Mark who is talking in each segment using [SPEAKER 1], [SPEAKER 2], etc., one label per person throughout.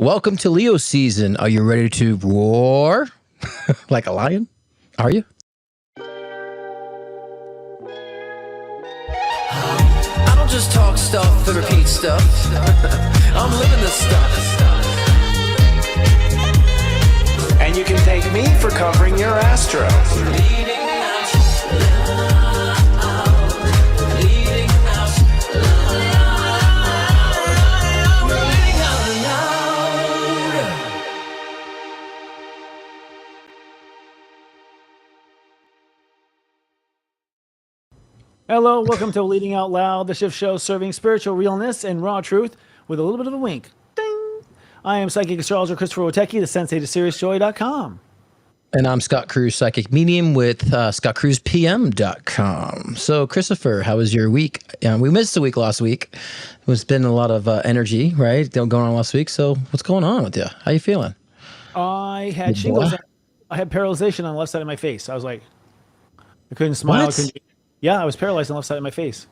[SPEAKER 1] Welcome to Leo season. Are you ready to roar like a lion? Are you?
[SPEAKER 2] I don't just talk stuff and repeat stuff. I'm living this stuff.
[SPEAKER 3] And you can thank me for covering your astro.
[SPEAKER 2] Leading out loud. Leading out loud. Leading out loud.
[SPEAKER 4] Hello, welcome to Leading Out Loud, the shift show serving spiritual realness and raw truth with a little bit of a wink. Ding! I am psychic astrologer Christopher Wotecki, the sensei to SeriousJoy.com.
[SPEAKER 1] And I'm Scott Cruz, psychic medium with ScottCruzPM.com. So, Christopher, how was your week? We missed a week last week. It's been a lot of energy, right, going on last week. So, what's going on with you? How you feeling?
[SPEAKER 4] I had shingles. I had paralyzation on the left side of my face. I was like, I couldn't smile. Yeah, I was paralyzed on the left side of my face.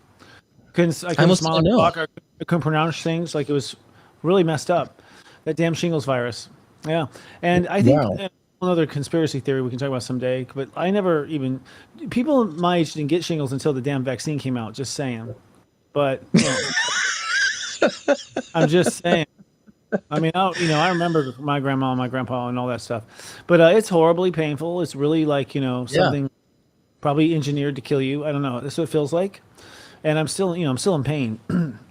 [SPEAKER 4] I couldn't smile and talk. I couldn't pronounce things. Like, it was really messed up. That damn shingles virus. Yeah. And I think another conspiracy theory we can talk about someday, but I never even, people my age didn't get shingles until the damn vaccine came out, just saying. But, you know, I'm just saying. I mean, I remember my grandma and my grandpa and all that stuff. But it's horribly painful. It's really like, something probably engineered to kill you. I don't know. That's what it feels like. And I'm still in pain,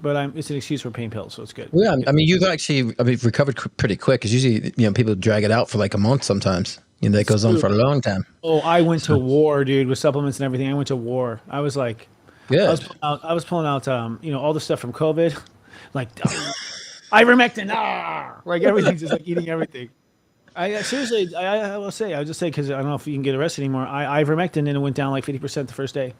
[SPEAKER 4] but it's an excuse for pain pills, so it's good.
[SPEAKER 1] Yeah, I mean, you've actually recovered pretty quick, because usually, people drag it out for like a month sometimes. That goes on for a long time.
[SPEAKER 4] Oh, I went to war, dude, with supplements and everything. I went to war. I was like, I was pulling out, all the stuff from COVID, like ivermectin, like everything's just like eating everything. I seriously, I will say, I'll just say, because I don't know if you can get arrested anymore. I ivermectin, and it went down like 50% the first day.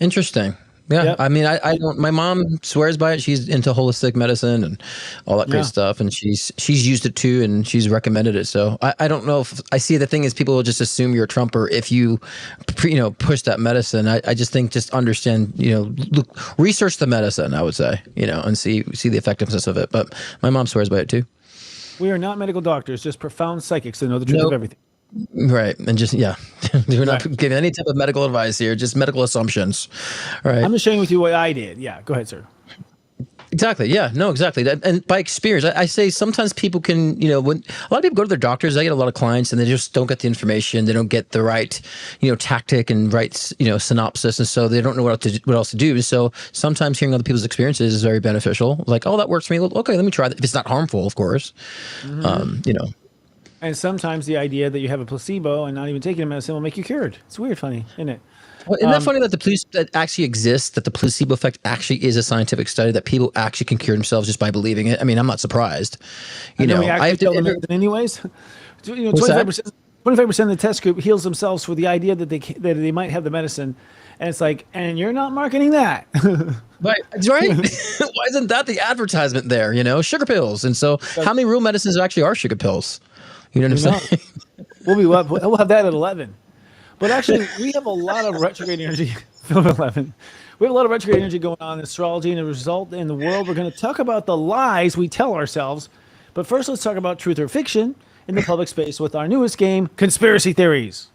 [SPEAKER 1] Interesting. Yeah. Yep. I mean, I don't, my mom swears by it. She's into holistic medicine and all that great stuff. And she's used it too, and she's recommended it. So I don't know if I see, the thing is, people will just assume you're a Trumper if you, push that medicine. I just think, just understand, look, research the medicine, I would say, and see the effectiveness of it. But my mom swears by it too. We
[SPEAKER 4] are not medical doctors, just profound psychics that know the truth of everything.
[SPEAKER 1] Right. And just, we're not giving any type of medical advice here, just medical assumptions. Right.
[SPEAKER 4] I'm just sharing with you what I did. Yeah. Go ahead, sir.
[SPEAKER 1] Exactly. Yeah, no, exactly. And by experience, I say sometimes people can, when a lot of people go to their doctors, I get a lot of clients and they just don't get the information. They don't get the right, tactic and right, synopsis. And so they don't know what else to do. So sometimes hearing other people's experiences is very beneficial. Like, oh, that works for me. Okay, let me try that. If it's not harmful, of course,
[SPEAKER 4] And sometimes the idea that you have a placebo and not even taking a medicine will make you cured. It's weird, funny, isn't it?
[SPEAKER 1] Well, isn't that funny that that actually exists, that the placebo effect actually is a scientific study, that people actually can cure themselves just by believing it? I mean, I'm not surprised.
[SPEAKER 4] We actually tell them anyways. 25% of the test group heals themselves with the idea that they might have the medicine, and it's like, and you're not marketing that.
[SPEAKER 1] Right. Why isn't that the advertisement there? Sugar pills. And so, how many real medicines actually are sugar pills? You know what I'm saying?
[SPEAKER 4] We'll have that at 11. But actually, we have a lot of retrograde energy. 11. We have a lot of retrograde energy going on in astrology, and the result in the world. We're going to talk about the lies we tell ourselves. But first, let's talk about truth or fiction in the public space with our newest game, Conspiracy Theories.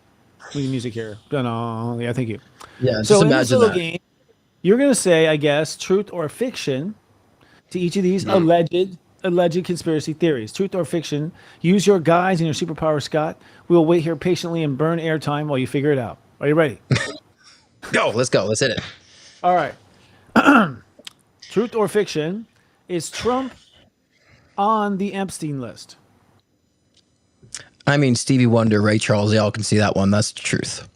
[SPEAKER 4] We need music here. Yeah, thank you.
[SPEAKER 1] Yeah,
[SPEAKER 4] so
[SPEAKER 1] just
[SPEAKER 4] in this
[SPEAKER 1] imagine
[SPEAKER 4] little
[SPEAKER 1] that.
[SPEAKER 4] game, you're going to say, I guess, truth or fiction to each of these alleged conspiracy theories. Truth or fiction. Use your guides and your superpower, Scott. We'll wait here patiently and burn airtime while you figure it out. Are you ready?
[SPEAKER 1] Go. Let's hit it.
[SPEAKER 4] All right. Truth or fiction. Is Trump on the Epstein list?
[SPEAKER 1] I mean, Stevie Wonder, Ray Charles, they all can see that one. That's the truth.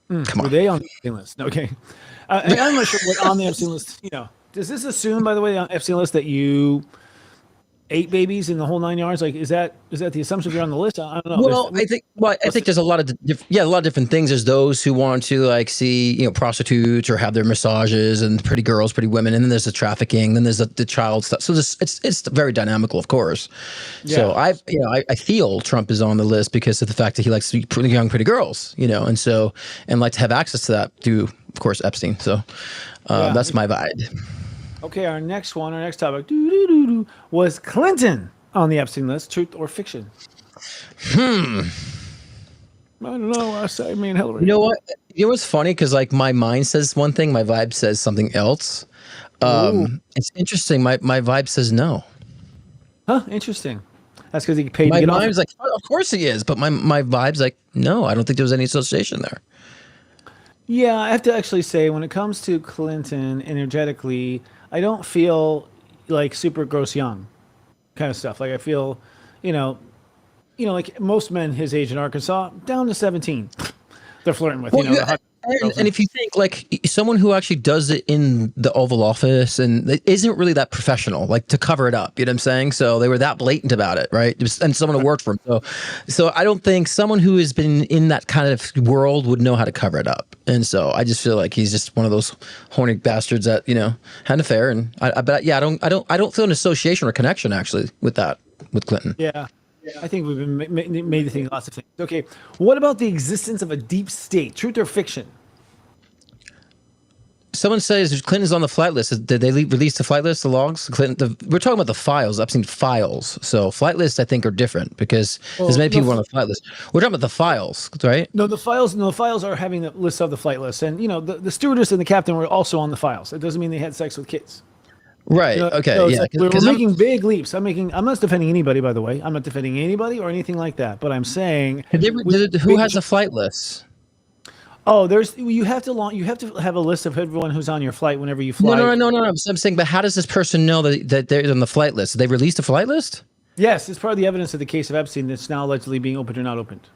[SPEAKER 1] Come on.
[SPEAKER 4] Were they on the Epstein list? Okay. I'm not sure what on the Epstein list, does this assume, by the way, on the Epstein list that you ate babies in the whole 9 yards? Like, is that the assumption you're on the list? I don't know.
[SPEAKER 1] Well, I think there's a lot of different things. There's those who want to see prostitutes or have their massages and pretty girls, pretty women, and then there's the trafficking, then there's the child stuff. So it's very dynamical, of course. Yeah. So I feel Trump is on the list because of the fact that he likes to be pretty young, pretty girls, and like to have access to that through, of course, Epstein. So that's my vibe.
[SPEAKER 4] Okay, our next topic, was Clinton on the Epstein list, truth or fiction? I don't know. I mean, Hillary.
[SPEAKER 1] You know what? You know what's funny? Because like my mind says one thing, my vibe says something else. It's interesting. My vibe says no.
[SPEAKER 4] Huh? Interesting. That's because he paid
[SPEAKER 1] my
[SPEAKER 4] to get off.
[SPEAKER 1] mind's like, oh, of course he is, but my vibe's like, no, I don't think there was any association there.
[SPEAKER 4] Yeah, I have to actually say, when it comes to Clinton energetically, I don't feel like super gross young kind of stuff. Like I feel, you know, like most men his age in Arkansas, down to 17, they're flirting with.
[SPEAKER 1] Well, and if you think like someone who actually does it in the Oval Office and it isn't really that professional, like to cover it up, you know what I'm saying? So they were that blatant about it, right? And someone who worked for him. So I don't think someone who has been in that kind of world would know how to cover it up. And so I just feel like he's just one of those horny bastards that, you know, had an affair. And I don't feel an association or connection actually with Clinton.
[SPEAKER 4] Yeah. I think we've been made to think lots of things. Okay, what about the existence of a deep state? Truth or fiction?
[SPEAKER 1] Someone says Clinton's on the flight list. Did they release the flight list, the logs? We're talking about the files. I've seen files. So flight lists, I think, are different because there's many people on the flight list. We're talking about the files, right?
[SPEAKER 4] No, the files are having the list of the flight list. And, you know, the stewardess and the captain were also on the files. It doesn't mean they had sex with kids.
[SPEAKER 1] Right. You know, okay.
[SPEAKER 4] So yeah. Like we're making big leaps. I'm not defending anybody, by the way. I'm not defending anybody or anything like that. But I'm saying,
[SPEAKER 1] who has a flight list?
[SPEAKER 4] Oh, you have to have a list of everyone who's on your flight whenever you fly.
[SPEAKER 1] No. I'm saying, but how does this person know that they're on the flight list? They released a flight list?
[SPEAKER 4] Yes, it's part of the evidence of the case of Epstein that's now allegedly being opened or not opened.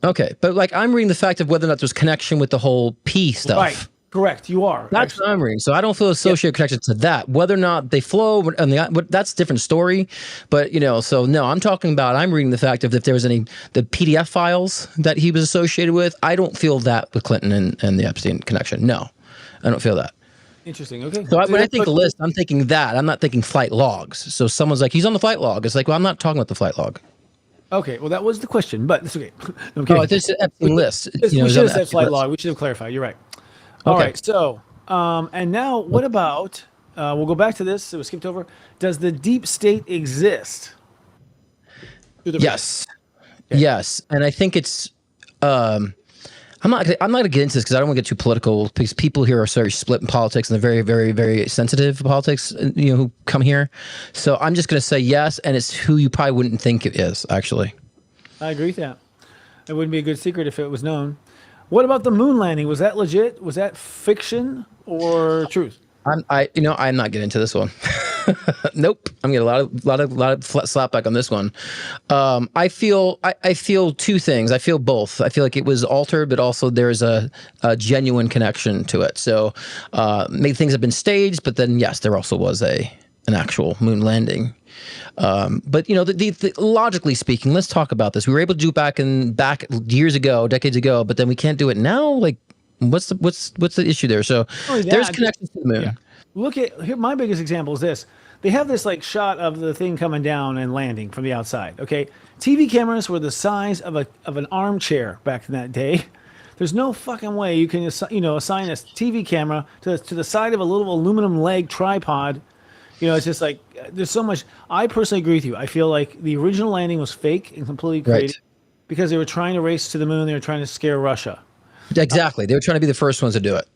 [SPEAKER 1] Okay, but like I'm reading the fact of whether or not there's connection with the whole P stuff.
[SPEAKER 4] Right. Correct, you are.
[SPEAKER 1] That's what I'm reading. So I don't feel associated connection to that. Whether or not they flow, and that's a different story. But you know, so no, I'm talking about. I'm reading the fact of if there was the PDF files that he was associated with. I don't feel that with Clinton and the Epstein connection. No, I don't feel that.
[SPEAKER 4] Interesting. Okay.
[SPEAKER 1] So when I think the list, I'm thinking that. I'm not thinking flight logs. So someone's like, he's on the flight log. It's like, well, I'm not talking about the flight log.
[SPEAKER 4] Okay, well, that was the question, but it's okay.
[SPEAKER 1] Oh, it's an Epstein list.
[SPEAKER 4] We should have said flight log. We should have clarified. You're right. All right, so, and now what about, we'll go back to this, it was skipped over. Does the deep state exist?
[SPEAKER 1] Yes. Okay. Yes, and I think it's, I'm not going to get into this because I don't want to get too political because people here are very split in politics and they're very, very, very sensitive to politics, you know, who come here. So I'm just going to say yes, and it's who you probably wouldn't think it is, actually. I
[SPEAKER 4] agree with that. It wouldn't be a good secret if it was known. What about the moon landing? Was that legit? Was that fiction or truth?
[SPEAKER 1] I'm not getting into this one. Nope. I'm getting a lot of slapback on this one. I feel two things. I feel both. I feel like it was altered, but also there's a genuine connection to it. So maybe things have been staged, but then yes, there also was an actual moon landing. But you know, the logically speaking, let's talk about this. We were able to do back years ago, decades ago, but then we can't do it now. Like, what's the issue there? So there's connections to the moon. Yeah.
[SPEAKER 4] Look at here. My biggest example is this. They have this like shot of the thing coming down and landing from the outside. Okay, TV cameras were the size of an armchair back in that day. There's no fucking way you can assign a TV camera to the side of a little aluminum leg tripod. You know, it's just like there's so much. I personally agree with you. I feel like the original landing was fake and completely created because they were trying to race to the moon. They were trying to scare Russia.
[SPEAKER 1] Exactly. They were trying to be the first ones to do it.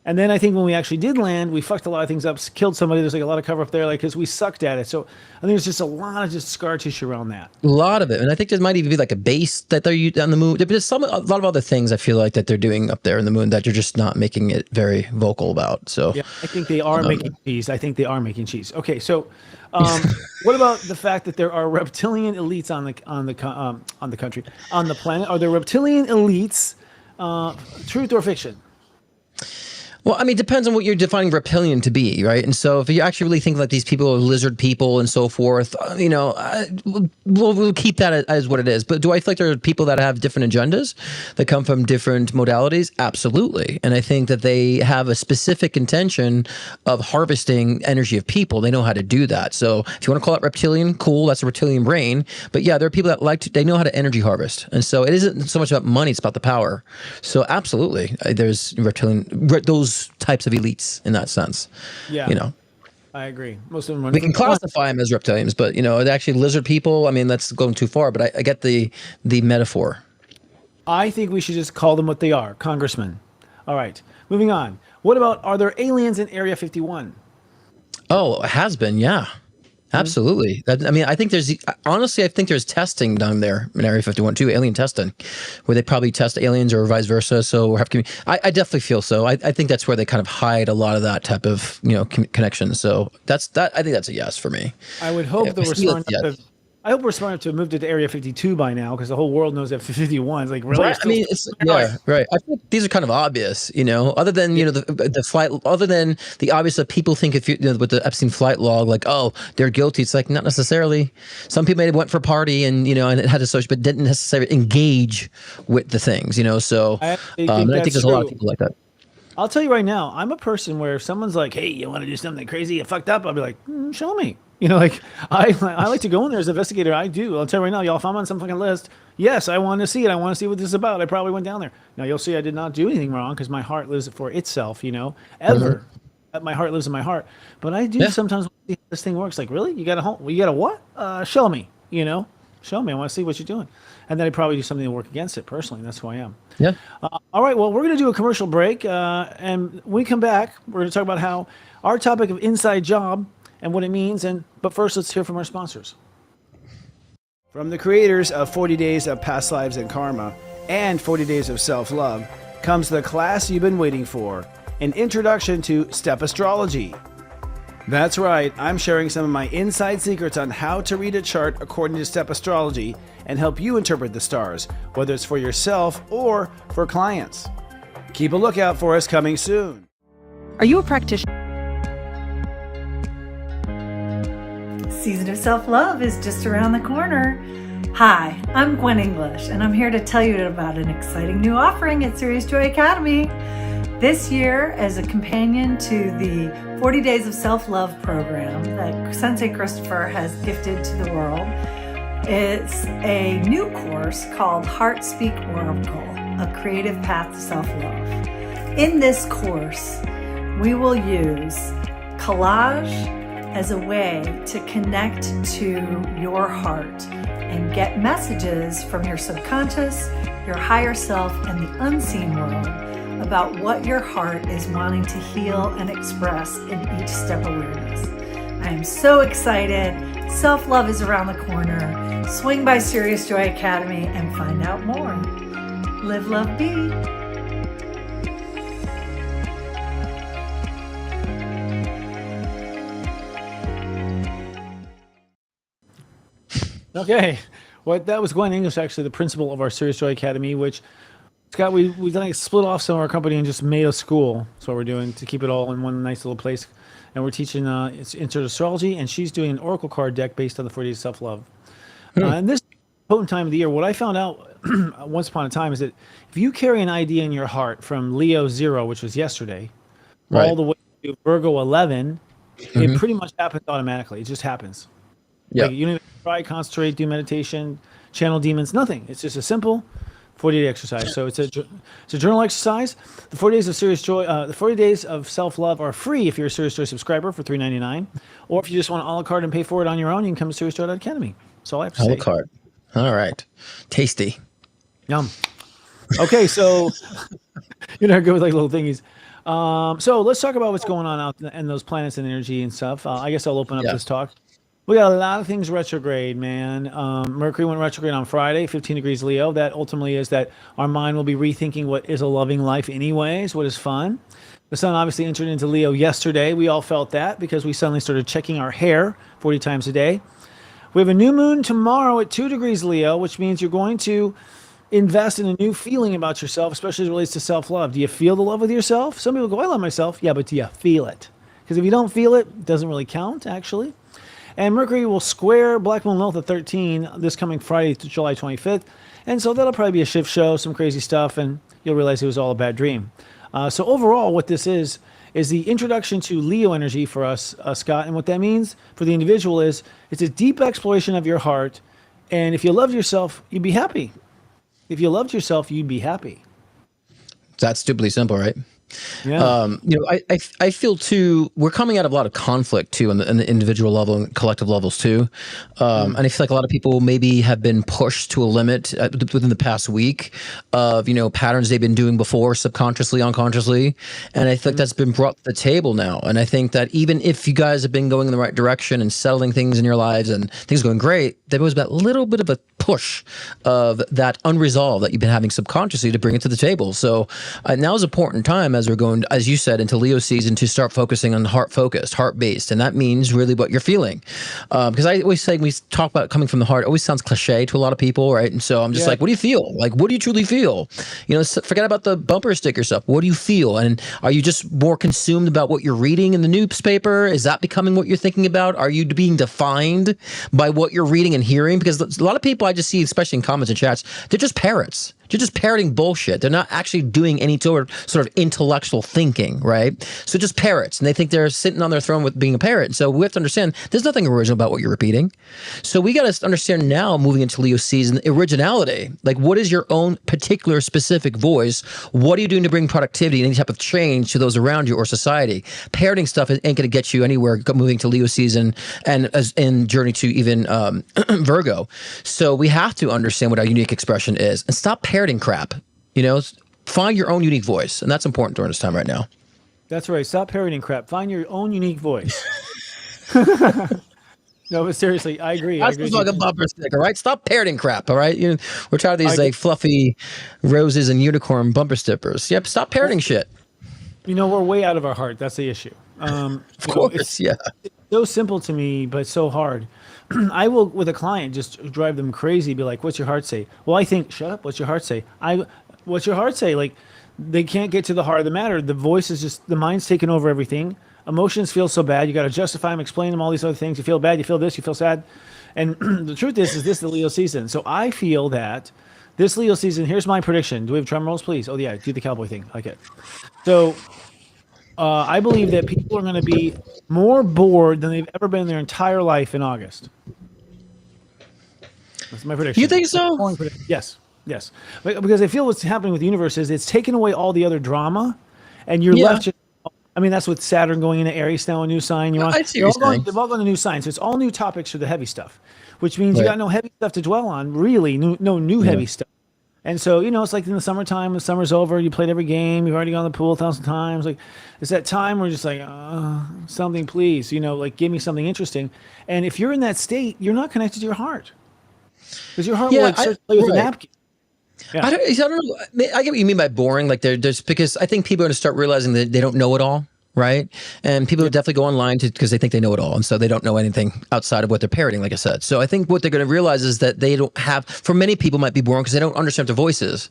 [SPEAKER 4] And then I think when we actually did land, we fucked a lot of things up, killed somebody. There's like a lot of cover up there, like because we sucked at it. So I think there's just a lot of just scar tissue around that.
[SPEAKER 1] A lot of it, and I think there might even be like a base that they're using on the moon. There's a lot of other things I feel like that they're doing up there in the moon that you're just not making it very vocal about. So
[SPEAKER 4] yeah, I think they are making cheese. I think they are making cheese. Okay, so what about the fact that there are reptilian elites on the planet? Are there reptilian elites? Truth or fiction?
[SPEAKER 1] Well, I mean, it depends on what you're defining reptilian to be, right? And so if you actually really think like these people are lizard people and so forth, we'll keep that as what it is. But do I feel like there are people that have different agendas that come from different modalities? Absolutely. And I think that they have a specific intention of harvesting energy of people. They know how to do that. So if you want to call it reptilian, cool, that's a reptilian brain. But yeah, there are people that they know how to energy harvest. And so it isn't so much about money, it's about the power. So absolutely, there's reptilian, those types of elites in that sense.
[SPEAKER 4] Yeah.
[SPEAKER 1] You know.
[SPEAKER 4] I agree. Most of them.
[SPEAKER 1] We can classify them as reptilians, but actually lizard people. I mean, that's going too far. But I get the metaphor.
[SPEAKER 4] I think we should just call them what they are, congressmen. All right, moving on. What about, are there aliens in Area 51?
[SPEAKER 1] Oh, it has been, yeah. Absolutely. I think there's testing down there in Area 51 too, alien testing, where they probably test aliens or vice versa. So I definitely feel so. I think that's where they kind of hide a lot of that type of connection. So I think that's a yes for me.
[SPEAKER 4] I would hope that we're smart enough. I hope we're smart enough to have moved it to Area 52 by now, because the whole world knows that 51 is like, really?
[SPEAKER 1] Right. Right. I think these are kind of obvious, other than, the flight, other than the obvious that people think if with the Epstein flight log, like, oh, they're guilty. It's like, not necessarily. Some people maybe went for a party and it had a social, but didn't necessarily engage with the things, so I think there's a lot of people like that.
[SPEAKER 4] I'll tell you right now, I'm a person where if someone's like, hey, you want to do something crazy, you fucked up, I'll be like, show me. I like to go in there as an investigator. I do. I'll tell you right now, y'all, if I'm on some fucking list, yes, I want to see it. I want to see what this is about. I probably went down there. Now, you'll see I did not do anything wrong, because my heart lives for itself, ever. My heart lives in my heart. But I do sometimes see how this thing works. Like, really? You got a what? Show me, Show me. I want to see what you're doing. And then I probably do something to work against it personally. That's who I am.
[SPEAKER 1] Yeah.
[SPEAKER 4] All right. Well, we're going to do a commercial break. And when we come back, we're going to talk about how our topic of inside job and what it means. But first, let's hear from our sponsors. From the creators of 40 Days of Past Lives and Karma and 40 Days of Self-Love comes the class you've been waiting for, an introduction to Step Astrology. That's right, I'm sharing some of my inside secrets on how to read a chart according to Step Astrology and help you interpret the stars, whether it's for yourself or for clients. Keep a lookout for us coming soon.
[SPEAKER 5] Are you a practitioner?
[SPEAKER 6] Season of Self-Love is just around the corner. Hi, I'm Gwen English, and I'm here to tell you about an exciting new offering at Serious Joy Academy. This year, as a companion to the 40 Days of Self-Love program that Sensei Christopher has gifted to the world, it's a new course called Heart Speak Oracle, a creative path to self-love. In this course, we will use collage as a way to connect to your heart and get messages from your subconscious, your higher self, and the unseen world about what your heart is wanting to heal and express in each step awareness. I am so excited. Self-love is around the corner. Swing by Serious Joy Academy and find out more. Live, love, be.
[SPEAKER 4] Okay, that was Gwen English, actually the principal of our Serious Joy Academy, which, Scott, we've like split off some of our company and just made a school. That's what we're doing, to keep it all in one nice little place. And we're teaching it's astrology, and she's doing an oracle card deck based on the 40 Days of Self-Love. And this potent time of the year, what I found out once upon a time is that if you carry an idea in your heart from Leo 0, which was yesterday, all the way to Virgo 11, it pretty much happens automatically. It just happens.
[SPEAKER 1] Yeah.
[SPEAKER 4] Like, you don't even try, concentrate, do meditation, channel demons, nothing. It's just a simple 40-day exercise. So it's a journal exercise. The 40 Days of Serious Joy, the 40 Days of Self-Love are free if you're a Serious Joy subscriber for $3.99. Or if you just want to a la carte and pay for it on your own, you can come to Serious Joy Academy. That's all I have to say.
[SPEAKER 1] A la carte. All right. Tasty.
[SPEAKER 4] Yum. Okay, so you're not good with like little thingies. So let's talk about what's going on out in those planets and energy and stuff. I guess I'll open up this talk. We got a lot of things retrograde, man. Mercury went retrograde on Friday, 15 degrees Leo. That ultimately is that our mind will be rethinking what is a loving life anyways, what is fun. The sun obviously entered into Leo yesterday. We all felt that because we suddenly started checking our hair 40 times a day. We have a new moon tomorrow at 2 degrees Leo, which means you're going to invest in a new feeling about yourself, especially as it relates to self-love. Do you feel the love with yourself? Some people go, I love myself. Yeah, but do you feel it? Because if you don't feel it, it doesn't really count, actually. And Mercury will square Black Moon Lilith at 13 this coming Friday, July 25th. And so that'll probably be a shift show, some crazy stuff, and you'll realize it was all a bad dream. So overall, what this is the introduction to Leo energy for us, Scott. And what that means for the individual is it's a deep exploration of your heart. And if you loved yourself, you'd be happy. If you loved yourself, you'd be happy.
[SPEAKER 1] That's stupidly simple, right?
[SPEAKER 4] Yeah.
[SPEAKER 1] I feel too, we're coming out of a lot of conflict too in the individual level and collective levels too. And I feel like a lot of people maybe have been pushed to a limit within the past week of, patterns they've been doing before, subconsciously, unconsciously. And I feel like that's been brought to the table now. And I think that even if you guys have been going in the right direction and settling things in your lives and things going great, there was that little bit of a push of that unresolved that you've been having subconsciously to bring it to the table. So now is an important time as we're going, as you said, into Leo season to start focusing on heart-focused, heart-based. And that means really what you're feeling. Because I always say, when we talk about coming from the heart, it always sounds cliche to a lot of people, right? And so I'm just like, what do you feel? Like, what do you truly feel? Forget about the bumper sticker stuff. What do you feel? And are you just more consumed about what you're reading in the newspaper? Is that becoming what you're thinking about? Are you being defined by what you're reading and hearing? Because a lot of people I just see, especially in comments and chats, they're just parrots. You're just parroting bullshit. They're not actually doing any sort of intellectual thinking, right? So just parrots, and they think they're sitting on their throne with being a parrot. And so we have to understand there's nothing original about what you're repeating. So we got to understand now, moving into Leo season, originality. Like, what is your own particular specific voice? What are you doing to bring productivity and any type of change to those around you or society? Parroting stuff ain't going to get you anywhere moving to Leo season and as in journey to even Virgo. So we have to understand what our unique expression is and stop parroting crap. Find your own unique voice, and that's important during this time right now.
[SPEAKER 4] That's right. Stop parroting crap. Find your own unique voice. No, but seriously, I agree.
[SPEAKER 1] That's like a bumper sticker, right? Stop parroting crap, all right? We're tired of these like fluffy roses and unicorn bumper stickers. Yep, stop parroting shit.
[SPEAKER 4] We're way out of our heart. That's the issue.
[SPEAKER 1] Of course,
[SPEAKER 4] it's so simple to me, but so hard. I will, with a client, just drive them crazy. Be like, "What's your heart say?" Well, I think, "Shut up." What's your heart say? What's your heart say? Like, they can't get to the heart of the matter. The voice is just the mind's taking over everything. Emotions feel so bad. You got to justify them, explain them, all these other things. You feel bad. You feel this. You feel sad. And the truth is this the Leo season. So I feel that this Leo season. Here's my prediction. Do we have drum rolls, please? Oh yeah, do the cowboy thing. I like it. So. I believe that people are going to be more bored than they've ever been in their entire life in August. That's my prediction.
[SPEAKER 1] You think so?
[SPEAKER 4] Yes. Because I feel what's happening with the universe is it's taken away all the other drama, and you're left just. I mean, that's with Saturn going into Aries now, a new sign. They've all gone to new signs. So it's all new topics for the heavy stuff, which means you got no heavy stuff to dwell on, really, no new heavy stuff. And so, it's like in the summertime, the summer's over, you played every game, you've already gone to the pool 1,000 times. Like, it's that time where you're just like, something, please, like, give me something interesting. And if you're in that state, you're not connected to your heart. Because your heart will start to play with a napkin. Yeah.
[SPEAKER 1] I don't know. I get what you mean by boring. Like, there's because I think people are going to start realizing that they don't know it all. Right. And people definitely go online because they think they know it all. And so they don't know anything outside of what they're parroting, like I said. So I think what they're going to realize is that they don't have, for many people might be boring because they don't understand their voices.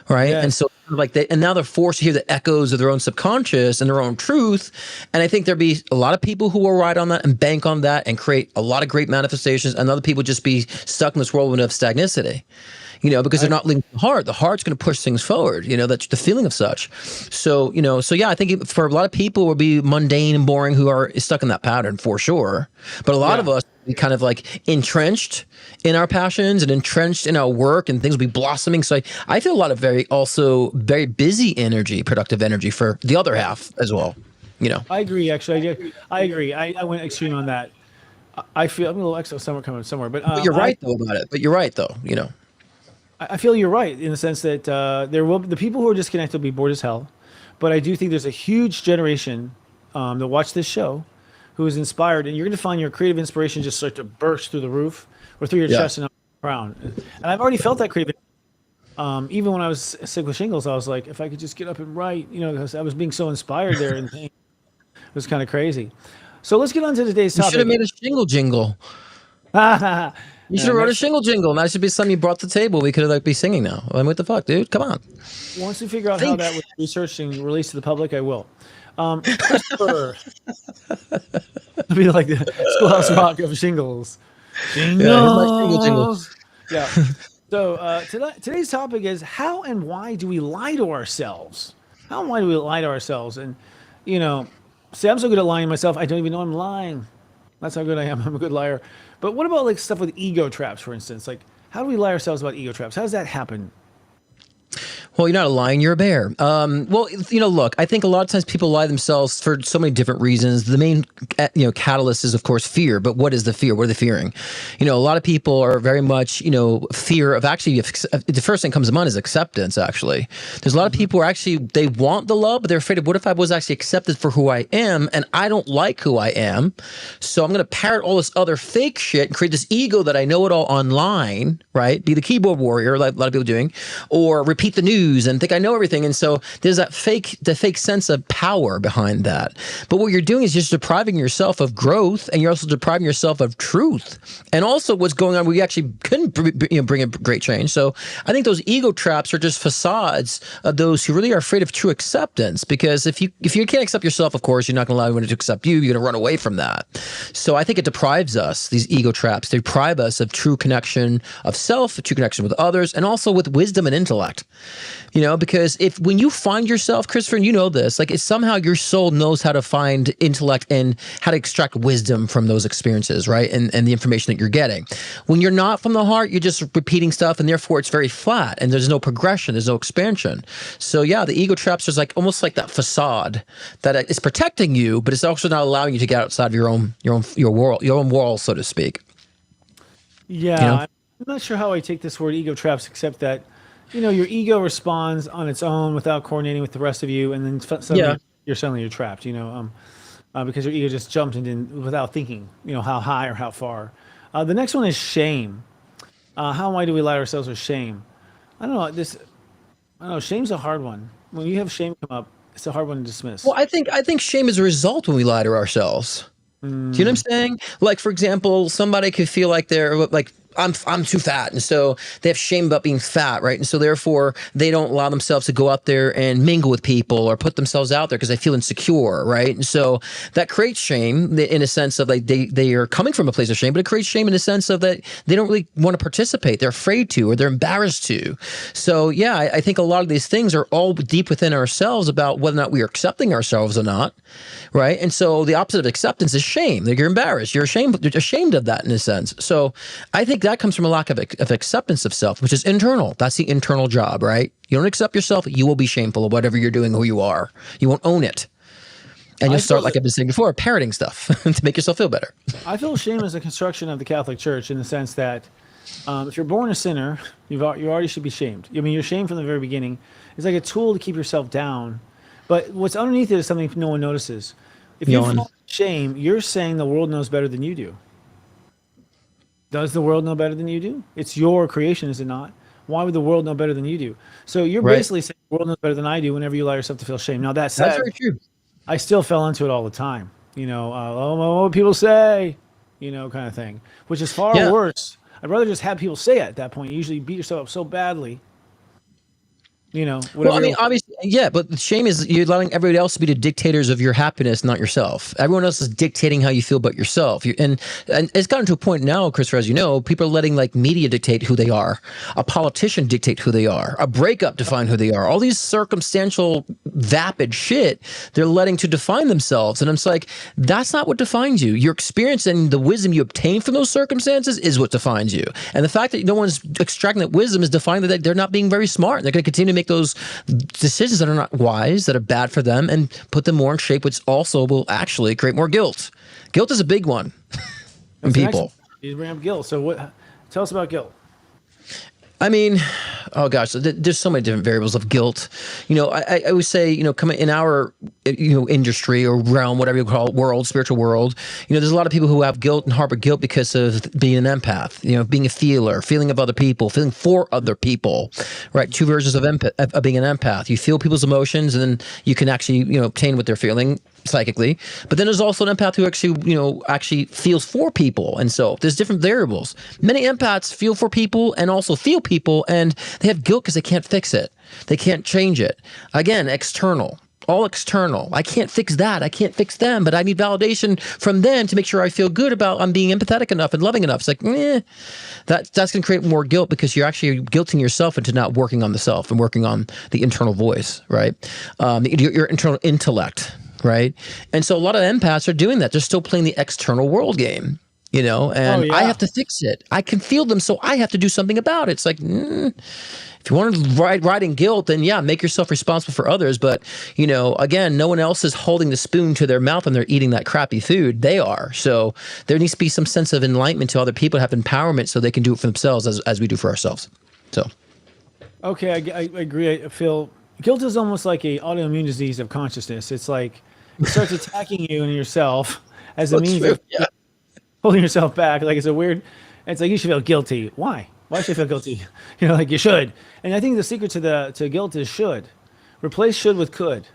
[SPEAKER 1] Right. Yeah. And so and now they're forced to hear the echoes of their own subconscious and their own truth. And I think there'll be a lot of people who will ride on that and bank on that and create a lot of great manifestations. And other people just be stuck in this whirlwind of stagnicity. Because they're not linked to the heart. The heart's going to push things forward. That's the feeling of such. So, I think for a lot of people will be mundane and boring who are stuck in that pattern for sure. But a lot of us be kind of like entrenched in our passions and entrenched in our work and things will be blossoming. So I feel a lot of very busy energy, productive energy for the other half as well.
[SPEAKER 4] I agree, actually. I agree. I went extreme on that. I feel I'm a little extra somewhere. But
[SPEAKER 1] you're right though about it. But you're right though,
[SPEAKER 4] I feel you're right in the sense that the people who are disconnected will be bored as hell, but I do think there's a huge generation that watch this show who is inspired, and you're going to find your creative inspiration just start to burst through the roof or through your chest and up around. And I've already felt that creative. Even when I was sick with shingles, I was like, if I could just get up and write, because I was being so inspired there, and it was kind of crazy. So let's get on to today's topic.
[SPEAKER 1] You should have made a shingle jingle. You should have wrote a shingle jingle, and that should be something you brought to the table. We could be singing now. I mean, what the fuck, dude? Come on.
[SPEAKER 4] Once we figure out how that was researched and released to the public, I will. Christopher. It'll be like the Schoolhouse Rock of shingles. Shingles. Yeah. So today's topic is how and why do we lie to ourselves? How and why do we lie to ourselves? And, see, I'm so good at lying to myself, I don't even know I'm lying. That's how good I am. I'm a good liar. But what about like stuff with ego traps, for instance? Like, how do we lie ourselves about ego traps? How does that happen?
[SPEAKER 1] Well, you're not a lion, you're a bear. Well, look, I think a lot of times people lie themselves for so many different reasons. The main, catalyst is, of course, fear. But what is the fear? What are they fearing? A lot of people are very much, fear of actually, the first thing comes to mind is acceptance, actually. There's a lot of people who are actually, they want the love, but they're afraid of what if I was actually accepted for who I am and I don't like who I am. So I'm going to parrot all this other fake shit and create this ego that I know it all online, right? Be the keyboard warrior, like a lot of people are doing, or repeat the news and think I know everything. And so there's the fake sense of power behind that. But what you're doing is just depriving yourself of growth, and you're also depriving yourself of truth. And also what's going on, we actually couldn't bring a great change. So I think those ego traps are just facades of those who really are afraid of true acceptance. Because if you can't accept yourself, of course, you're not going to allow anyone to accept you. You're going to run away from that. So I think it deprives us, these ego traps, they deprive us of true connection of self, true connection with others, and also with wisdom and intellect. Because when you find yourself, Christopher, and you know this, like, it's somehow your soul knows how to find intellect and how to extract wisdom from those experiences, right? And the information that you're getting. When you're not from the heart, you're just repeating stuff, and therefore it's very flat, and there's no progression, there's no expansion. So yeah, the ego traps is almost like that facade that is protecting you, but it's also not allowing you to get outside of your own world, so to speak.
[SPEAKER 4] Yeah, I'm not sure how I take this word ego traps, except that your ego responds on its own without coordinating with the rest of you, and then suddenly you're trapped. Because your ego just jumped in without thinking. How high or how far. The next one is shame. How why do we lie ourselves with shame? I don't know. Shame's a hard one. When you have shame come up, it's a hard one to dismiss.
[SPEAKER 1] Well, I think shame is a result when we lie to ourselves. Do you know what I'm saying? Like, for example, somebody could feel like they're like, I'm too fat, and so they have shame about being fat, right? And so therefore they don't allow themselves to go out there and mingle with people or put themselves out there because they feel insecure, right? And so that creates shame in a sense of like they are coming from a place of shame, but it creates shame in the sense of that they don't really want to participate, they're afraid to, or they're embarrassed to. So yeah, I think a lot of these things are all deep within ourselves about whether or not we are accepting ourselves or not, right? And so the opposite of acceptance is shame. Like, you're embarrassed, you're ashamed of that in a sense. So I think that comes from a lack of acceptance of self, which is internal. That's the internal job, right? You don't accept yourself, you will be shameful of whatever you're doing, who you are. You won't own it. And you'll start, like I've been saying before, parroting stuff to make yourself feel better.
[SPEAKER 4] I feel shame is a construction of the Catholic Church in the sense that if you're born a sinner, you already should be shamed. I mean, you're shamed from the very beginning. It's like a tool to keep yourself down. But what's underneath it is something no one notices. If you fall shame, you're saying the world knows better than you do. Does the world know better than you do? It's your creation, is it not? Why would the world know better than you do? So you're basically saying the world knows better than I do whenever you allow yourself to feel shame. Now that's very true. I still fell into it all the time. What people say, kind of thing, which is far worse. I'd rather just have people say it at that point. You usually beat yourself up so badly.
[SPEAKER 1] Well, I mean, obviously, yeah, but the shame is you're allowing everybody else to be the dictators of your happiness, not yourself. Everyone else is dictating how you feel about yourself. And it's gotten to a point now, Christopher, as you know, people are letting like media dictate who they are, a politician dictate who they are, a breakup define who they are. All these circumstantial, vapid shit they're letting to define themselves. And I'm like, that's not what defines you. Your experience and the wisdom you obtain from those circumstances is what defines you. And the fact that no one's extracting that wisdom is defining that they're not being very smart. They're going to continue to make those decisions that are not wise, that are bad for them, and put them more in shape, which also will actually create more guilt. Guilt is a big one in people.
[SPEAKER 4] You bring up guilt. So tell us about guilt.
[SPEAKER 1] I mean, oh gosh, there's so many different variables of guilt. I always say, coming in our, industry or realm, whatever you call it, world, spiritual world, there's a lot of people who have guilt and harbor guilt because of being an empath, being a feeler, feeling of other people, feeling for other people, right? Two versions of being an empath. You feel people's emotions, and then you can actually, obtain what they're feeling psychically. But then there's also an empath who actually feels for people. And so there's different variables. Many empaths feel for people and also feel people, and they have guilt because they can't fix it. They can't change it. Again, external. All external. I can't fix that. I can't fix them, but I need validation from them to make sure I feel good about I'm being empathetic enough and loving enough. It's like, that's going to create more guilt because you're actually guilting yourself into not working on the self and working on the internal voice, right? Your internal intellect, right? And so a lot of empaths are doing that. They're still playing the external world game. and I have to fix it. I can feel them, so I have to do something about it. It's like, if you want to ride in guilt, then make yourself responsible for others. But, again, no one else is holding the spoon to their mouth and they're eating that crappy food. They are. So there needs to be some sense of enlightenment to other people to have empowerment so they can do it for themselves as we do for ourselves. So.
[SPEAKER 4] Okay, I agree. I feel guilt is almost like a autoimmune disease of consciousness. It's like it starts attacking you and yourself as a means of holding yourself back. Like it's like you should feel guilty. Why? Why should I feel guilty? Like you should. And I think the secret to guilt is should. Replace should with could.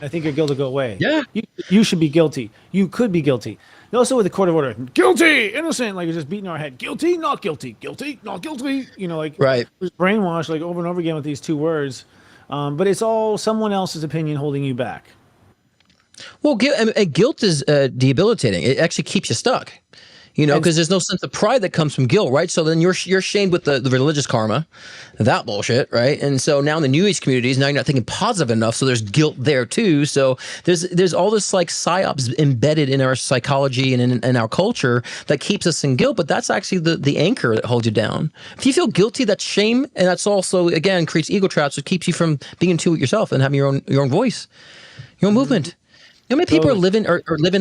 [SPEAKER 4] I think your guilt will go away.
[SPEAKER 1] Yeah.
[SPEAKER 4] You should be guilty. You could be guilty. Also with the court of order, guilty, innocent, like you're just beating our head. Guilty, not guilty. Guilty, not guilty.
[SPEAKER 1] Right.
[SPEAKER 4] Brainwashed like over and over again with these two words. But it's all someone else's opinion holding you back.
[SPEAKER 1] Well, guilt is debilitating. It actually keeps you stuck. Because there's no sense of pride that comes from guilt, right? So then you're shamed with the religious karma, that bullshit, right? And so now in the New Age communities, now you're not thinking positive enough, so there's guilt there too. So there's all this like psyops embedded in our psychology and in our culture that keeps us in guilt, but that's actually the anchor that holds you down. If you feel guilty, that's shame, and that's also again creates ego traps, which keeps you from being in tune with yourself and having your own voice, your own movement. How many people are living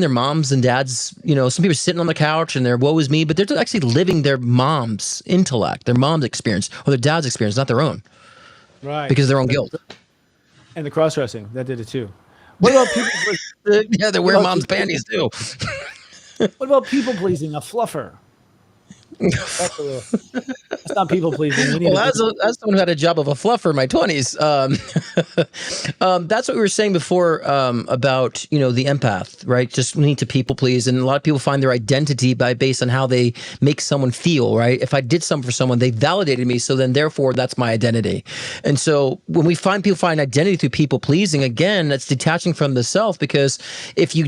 [SPEAKER 1] their moms and dads? Some people are sitting on the couch and they're woe is me, but they're actually living their mom's intellect, their mom's experience, or their dad's experience, not their own.
[SPEAKER 4] Right.
[SPEAKER 1] Because of their own guilt.
[SPEAKER 4] And the cross-dressing, that did it too. What about people?
[SPEAKER 1] Yeah, they wear mom's panties too.
[SPEAKER 4] What about people pleasing? A fluffer. That's not people pleasing.
[SPEAKER 1] Well, as someone who had a job of a fluffer in my 20s, that's what we were saying before about the empath, right? Just we need to people please, and a lot of people find their identity based on how they make someone feel, right? If I did something for someone, they validated me, so then therefore that's my identity. And so when people find identity through people pleasing, again, that's detaching from the self, because if you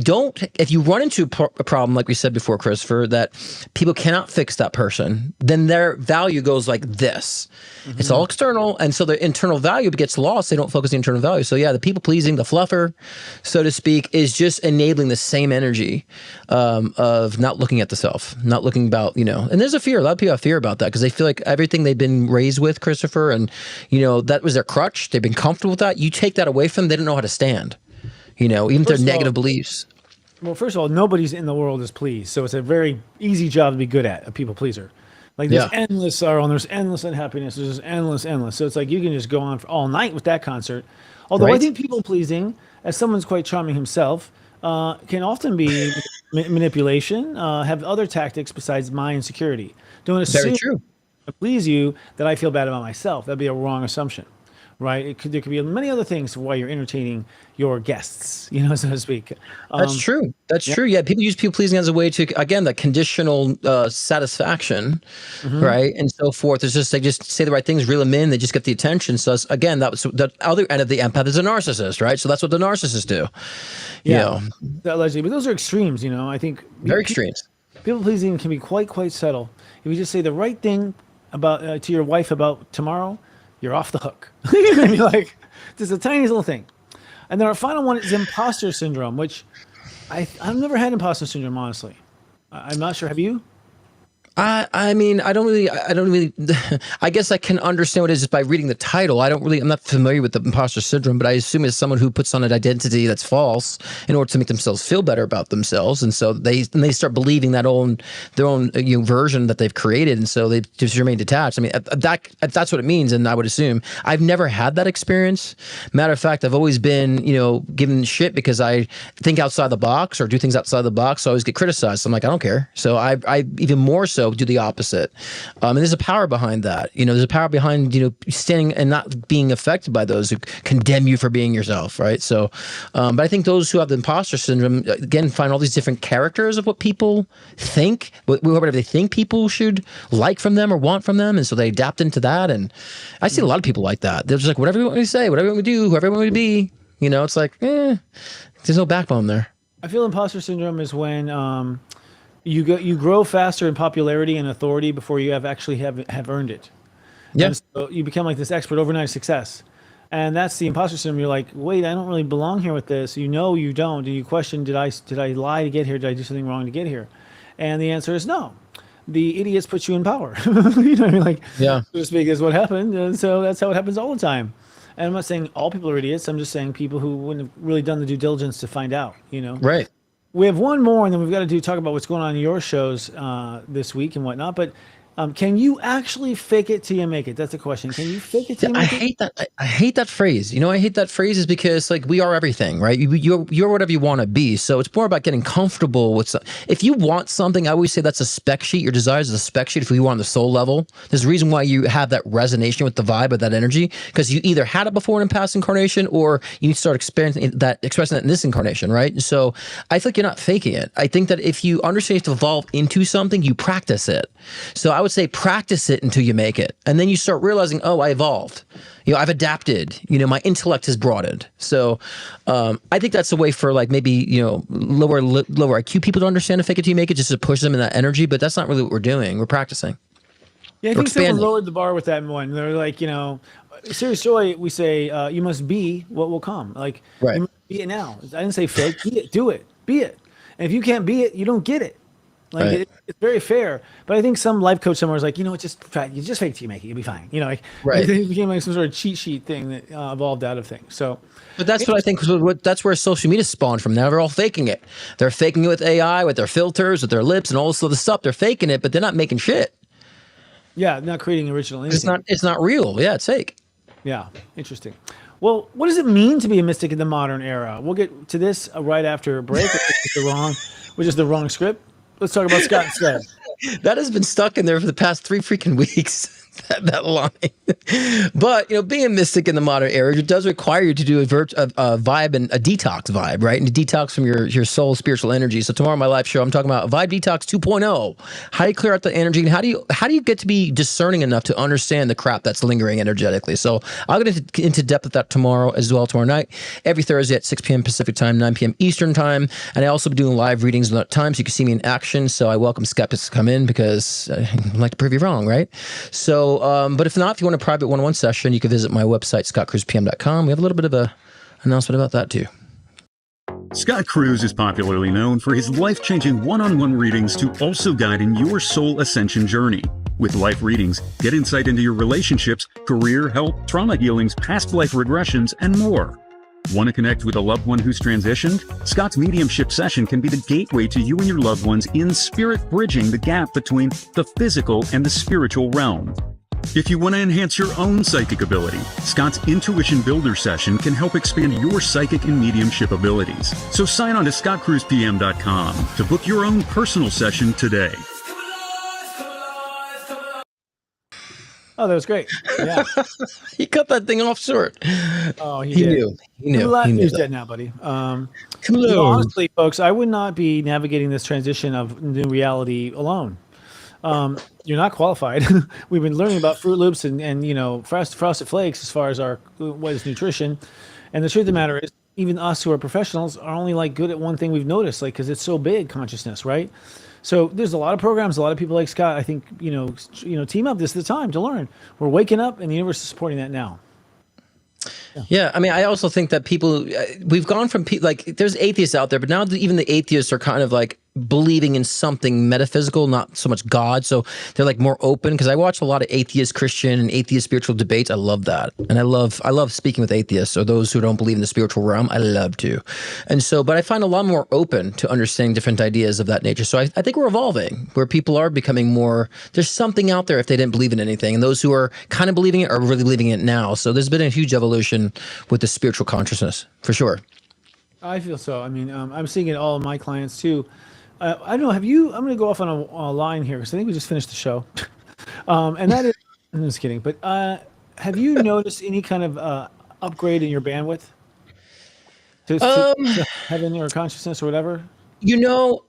[SPEAKER 1] run into a problem like we said before, Christopher, that people cannot fix that person, then their value goes like this. Mm-hmm. It's all external, and so the internal value gets lost. They don't focus on the internal value. So the people pleasing, the fluffer, so to speak, is just enabling the same energy of not looking at the self, not looking about, and there's a fear. A lot of people have fear about that because they feel like everything they've been raised with, Christopher, and that was their crutch. They've been comfortable with that. You take that away from them, they don't know how to stand, even their negative beliefs.
[SPEAKER 4] Well, first of all, nobody's in the world is pleased, so it's a very easy job to be good at, a people pleaser. Like there's endless sorrow and there's endless unhappiness. There's endless. So it's like you can just go on for all night with that concert. Although I think people pleasing, as someone's quite charming himself, can often be manipulation, have other tactics besides my insecurity. Don't assume to please you that I feel bad about myself. That'd be a wrong assumption. Right? There could be many other things why you're entertaining your guests, so to speak.
[SPEAKER 1] That's true. That's true. Yeah, people use people pleasing as a way to, again, that conditional satisfaction, right, and so forth. It's just they just say the right things, reel them in, they just get the attention. So again, that was the other end of the empath is a narcissist, right? So that's what the narcissists do.
[SPEAKER 4] Allegedly, but those are extremes. I think
[SPEAKER 1] very extremes.
[SPEAKER 4] People pleasing can be quite subtle. If you just say the right thing about to your wife about tomorrow, you're off the hook. You're like, just a tiny little thing. And then our final one is imposter syndrome, which I've never had imposter syndrome, honestly. I'm not sure. Have you?
[SPEAKER 1] I mean, I don't really, I guess I can understand what it is just by reading the title. I'm not familiar with the imposter syndrome, but I assume it's someone who puts on an identity that's false in order to make themselves feel better about themselves. And so they start believing their own version that they've created. And so they just remain detached. I mean, that's what it means. And I would assume I've never had that experience. Matter of fact, I've always been, given shit because I think outside the box or do things outside the box. So I always get criticized. So I'm like, I don't care. So I even more so do the opposite. And there's a power behind that. There's a power behind, standing and not being affected by those who condemn you for being yourself, right? So, but I think those who have the imposter syndrome, again, find all these different characters of what people think, whatever they think people should like from them or want from them. And so they adapt into that. And I see a lot of people like that. They're just like, whatever you want me to say, whatever you want me to do, whoever you want me to be, it's like, there's no backbone there.
[SPEAKER 4] I feel imposter syndrome is when, you grow faster in popularity and authority before you have earned it.
[SPEAKER 1] Yeah.
[SPEAKER 4] And so you become like this expert overnight success. And that's the imposter syndrome. You're like, wait, I don't really belong here with this. You don't. And you question, did I lie to get here? Did I do something wrong to get here? And the answer is no. The idiots put you in power. You know what I mean? Like,
[SPEAKER 1] Yeah.
[SPEAKER 4] so to speak, is what happened. And so that's how it happens all the time. And I'm not saying all people are idiots. I'm just saying people who wouldn't have really done the due diligence to find out, you know?
[SPEAKER 1] Right.
[SPEAKER 4] We have one more, and then we've got to talk about what's going on in your shows this week and whatnot. But can you actually fake it till you make it? That's the question. Can you fake it till you make it?
[SPEAKER 1] I hate that. I hate that phrase. You know, I hate that phrase is because like we are everything, right? You're whatever you want to be. So it's more about getting comfortable with. If you want something, I always say that's a spec sheet. Your desires is a spec sheet. If you want on the soul level, there's a reason why you have that resonation with the vibe of that energy, because you either had it before in a past incarnation or you start experiencing that in this incarnation, right? So I feel like you're not faking it. I think that if you understand to evolve into something, you practice it. So I would say practice it until you make it. And then you start realizing, oh, I evolved. You know, I've adapted. You know, my intellect has broadened. So I think that's a way for like maybe, you know, lower IQ people to understand to fake it till you make it, just to push them in that energy. But that's not really what we're doing. We're practicing.
[SPEAKER 4] Yeah, I think someone lowered the bar with that one. They're like, you know, Serious Joy, we say you must be what will come. Like, you must be it now. I didn't say fake. Be it. Do it. Be it. And if you can't be it, you don't get it. Like it's very fair, but I think some life coach somewhere is like, you know, you just fake it till you make it, you'll be fine. You know, like it became like some sort of cheat sheet thing that evolved out of things. So,
[SPEAKER 1] but that's what I think. That's where social media spawned from. Now they're all faking it. They're faking it with AI, with their filters, with their lips, and all this other stuff. They're faking it, but they're not making shit.
[SPEAKER 4] Yeah, not creating original anything.
[SPEAKER 1] It's not real. Yeah, it's fake.
[SPEAKER 4] Yeah, interesting. Well, what does it mean to be a mystic in the modern era? We'll get to this right after a break, which is the wrong script. Let's talk about Scott instead.
[SPEAKER 1] That has been stuck in there for the past 3 freaking weeks. That line. But, you know, being a mystic in the modern era, it does require you to do a vibe and a detox vibe, right? And a detox from your soul, spiritual energy. So tomorrow on my live show, I'm talking about Vibe Detox 2.0. How do you clear out the energy, and how do you get to be discerning enough to understand the crap that's lingering energetically? So I'll get into depth with that tomorrow as well, tomorrow night, every Thursday at 6 p.m. Pacific time, 9 p.m. Eastern time. And I also be doing live readings at that time, so you can see me in action. So I welcome skeptics to come in, because I like to prove you wrong, right? So, but if not, if you want a private one-on-one session, you can visit my website, scottcruzpm.com. We have a little bit of a announcement about that too.
[SPEAKER 5] Scott Cruz is popularly known for his life-changing one-on-one readings to also guide in your soul ascension journey. With life readings, get insight into your relationships, career, health, trauma healings, past life regressions, and more. Want to connect with a loved one who's transitioned? Scott's mediumship session can be the gateway to you and your loved ones in spirit, bridging the gap between the physical and the spiritual realm. If you want to enhance your own psychic ability, Scott's Intuition Builder session can help expand your psychic and mediumship abilities. So sign on to scottcruzpm.com to book your own personal session today.
[SPEAKER 4] Oh, that was great. Yeah.
[SPEAKER 1] He cut that thing off short.
[SPEAKER 4] Oh,
[SPEAKER 1] he knew. He knew.
[SPEAKER 4] He's dead now, buddy. You know, honestly, folks, I would not be navigating this transition of new reality alone. You're not qualified. We've been learning about Fruit Loops and you know, Frosted Flakes as far as what is nutrition. And the truth of the matter is, even us who are professionals are only like good at one thing we've noticed, like, because it's so big, consciousness, right? So there's a lot of programs, a lot of people like Scott, I think, you know, team up. This is the time to learn. We're waking up, and the universe is supporting that now.
[SPEAKER 1] Yeah, I mean, I also think that people, we've gone from like, there's atheists out there, but now even the atheists are kind of like believing in something metaphysical, not so much God. So they're like more open, because I watch a lot of atheist Christian and atheist spiritual debates. I love that. And I love speaking with atheists, or those who don't believe in the spiritual realm. I love to. And so, but I find a lot more open to understanding different ideas of that nature. So I think we're evolving, where people are becoming more, there's something out there if they didn't believe in anything. And those who are kind of believing it are really believing it now. So there's been a huge evolution with the spiritual consciousness, for sure.
[SPEAKER 4] I feel so. I mean, I'm seeing it all in my clients too. I don't know. I'm going to go off on a line here, because I think we just finished the show. And that is, I'm just kidding. But have you noticed any kind of upgrade in your bandwidth to heaven or consciousness or whatever?
[SPEAKER 1] You know,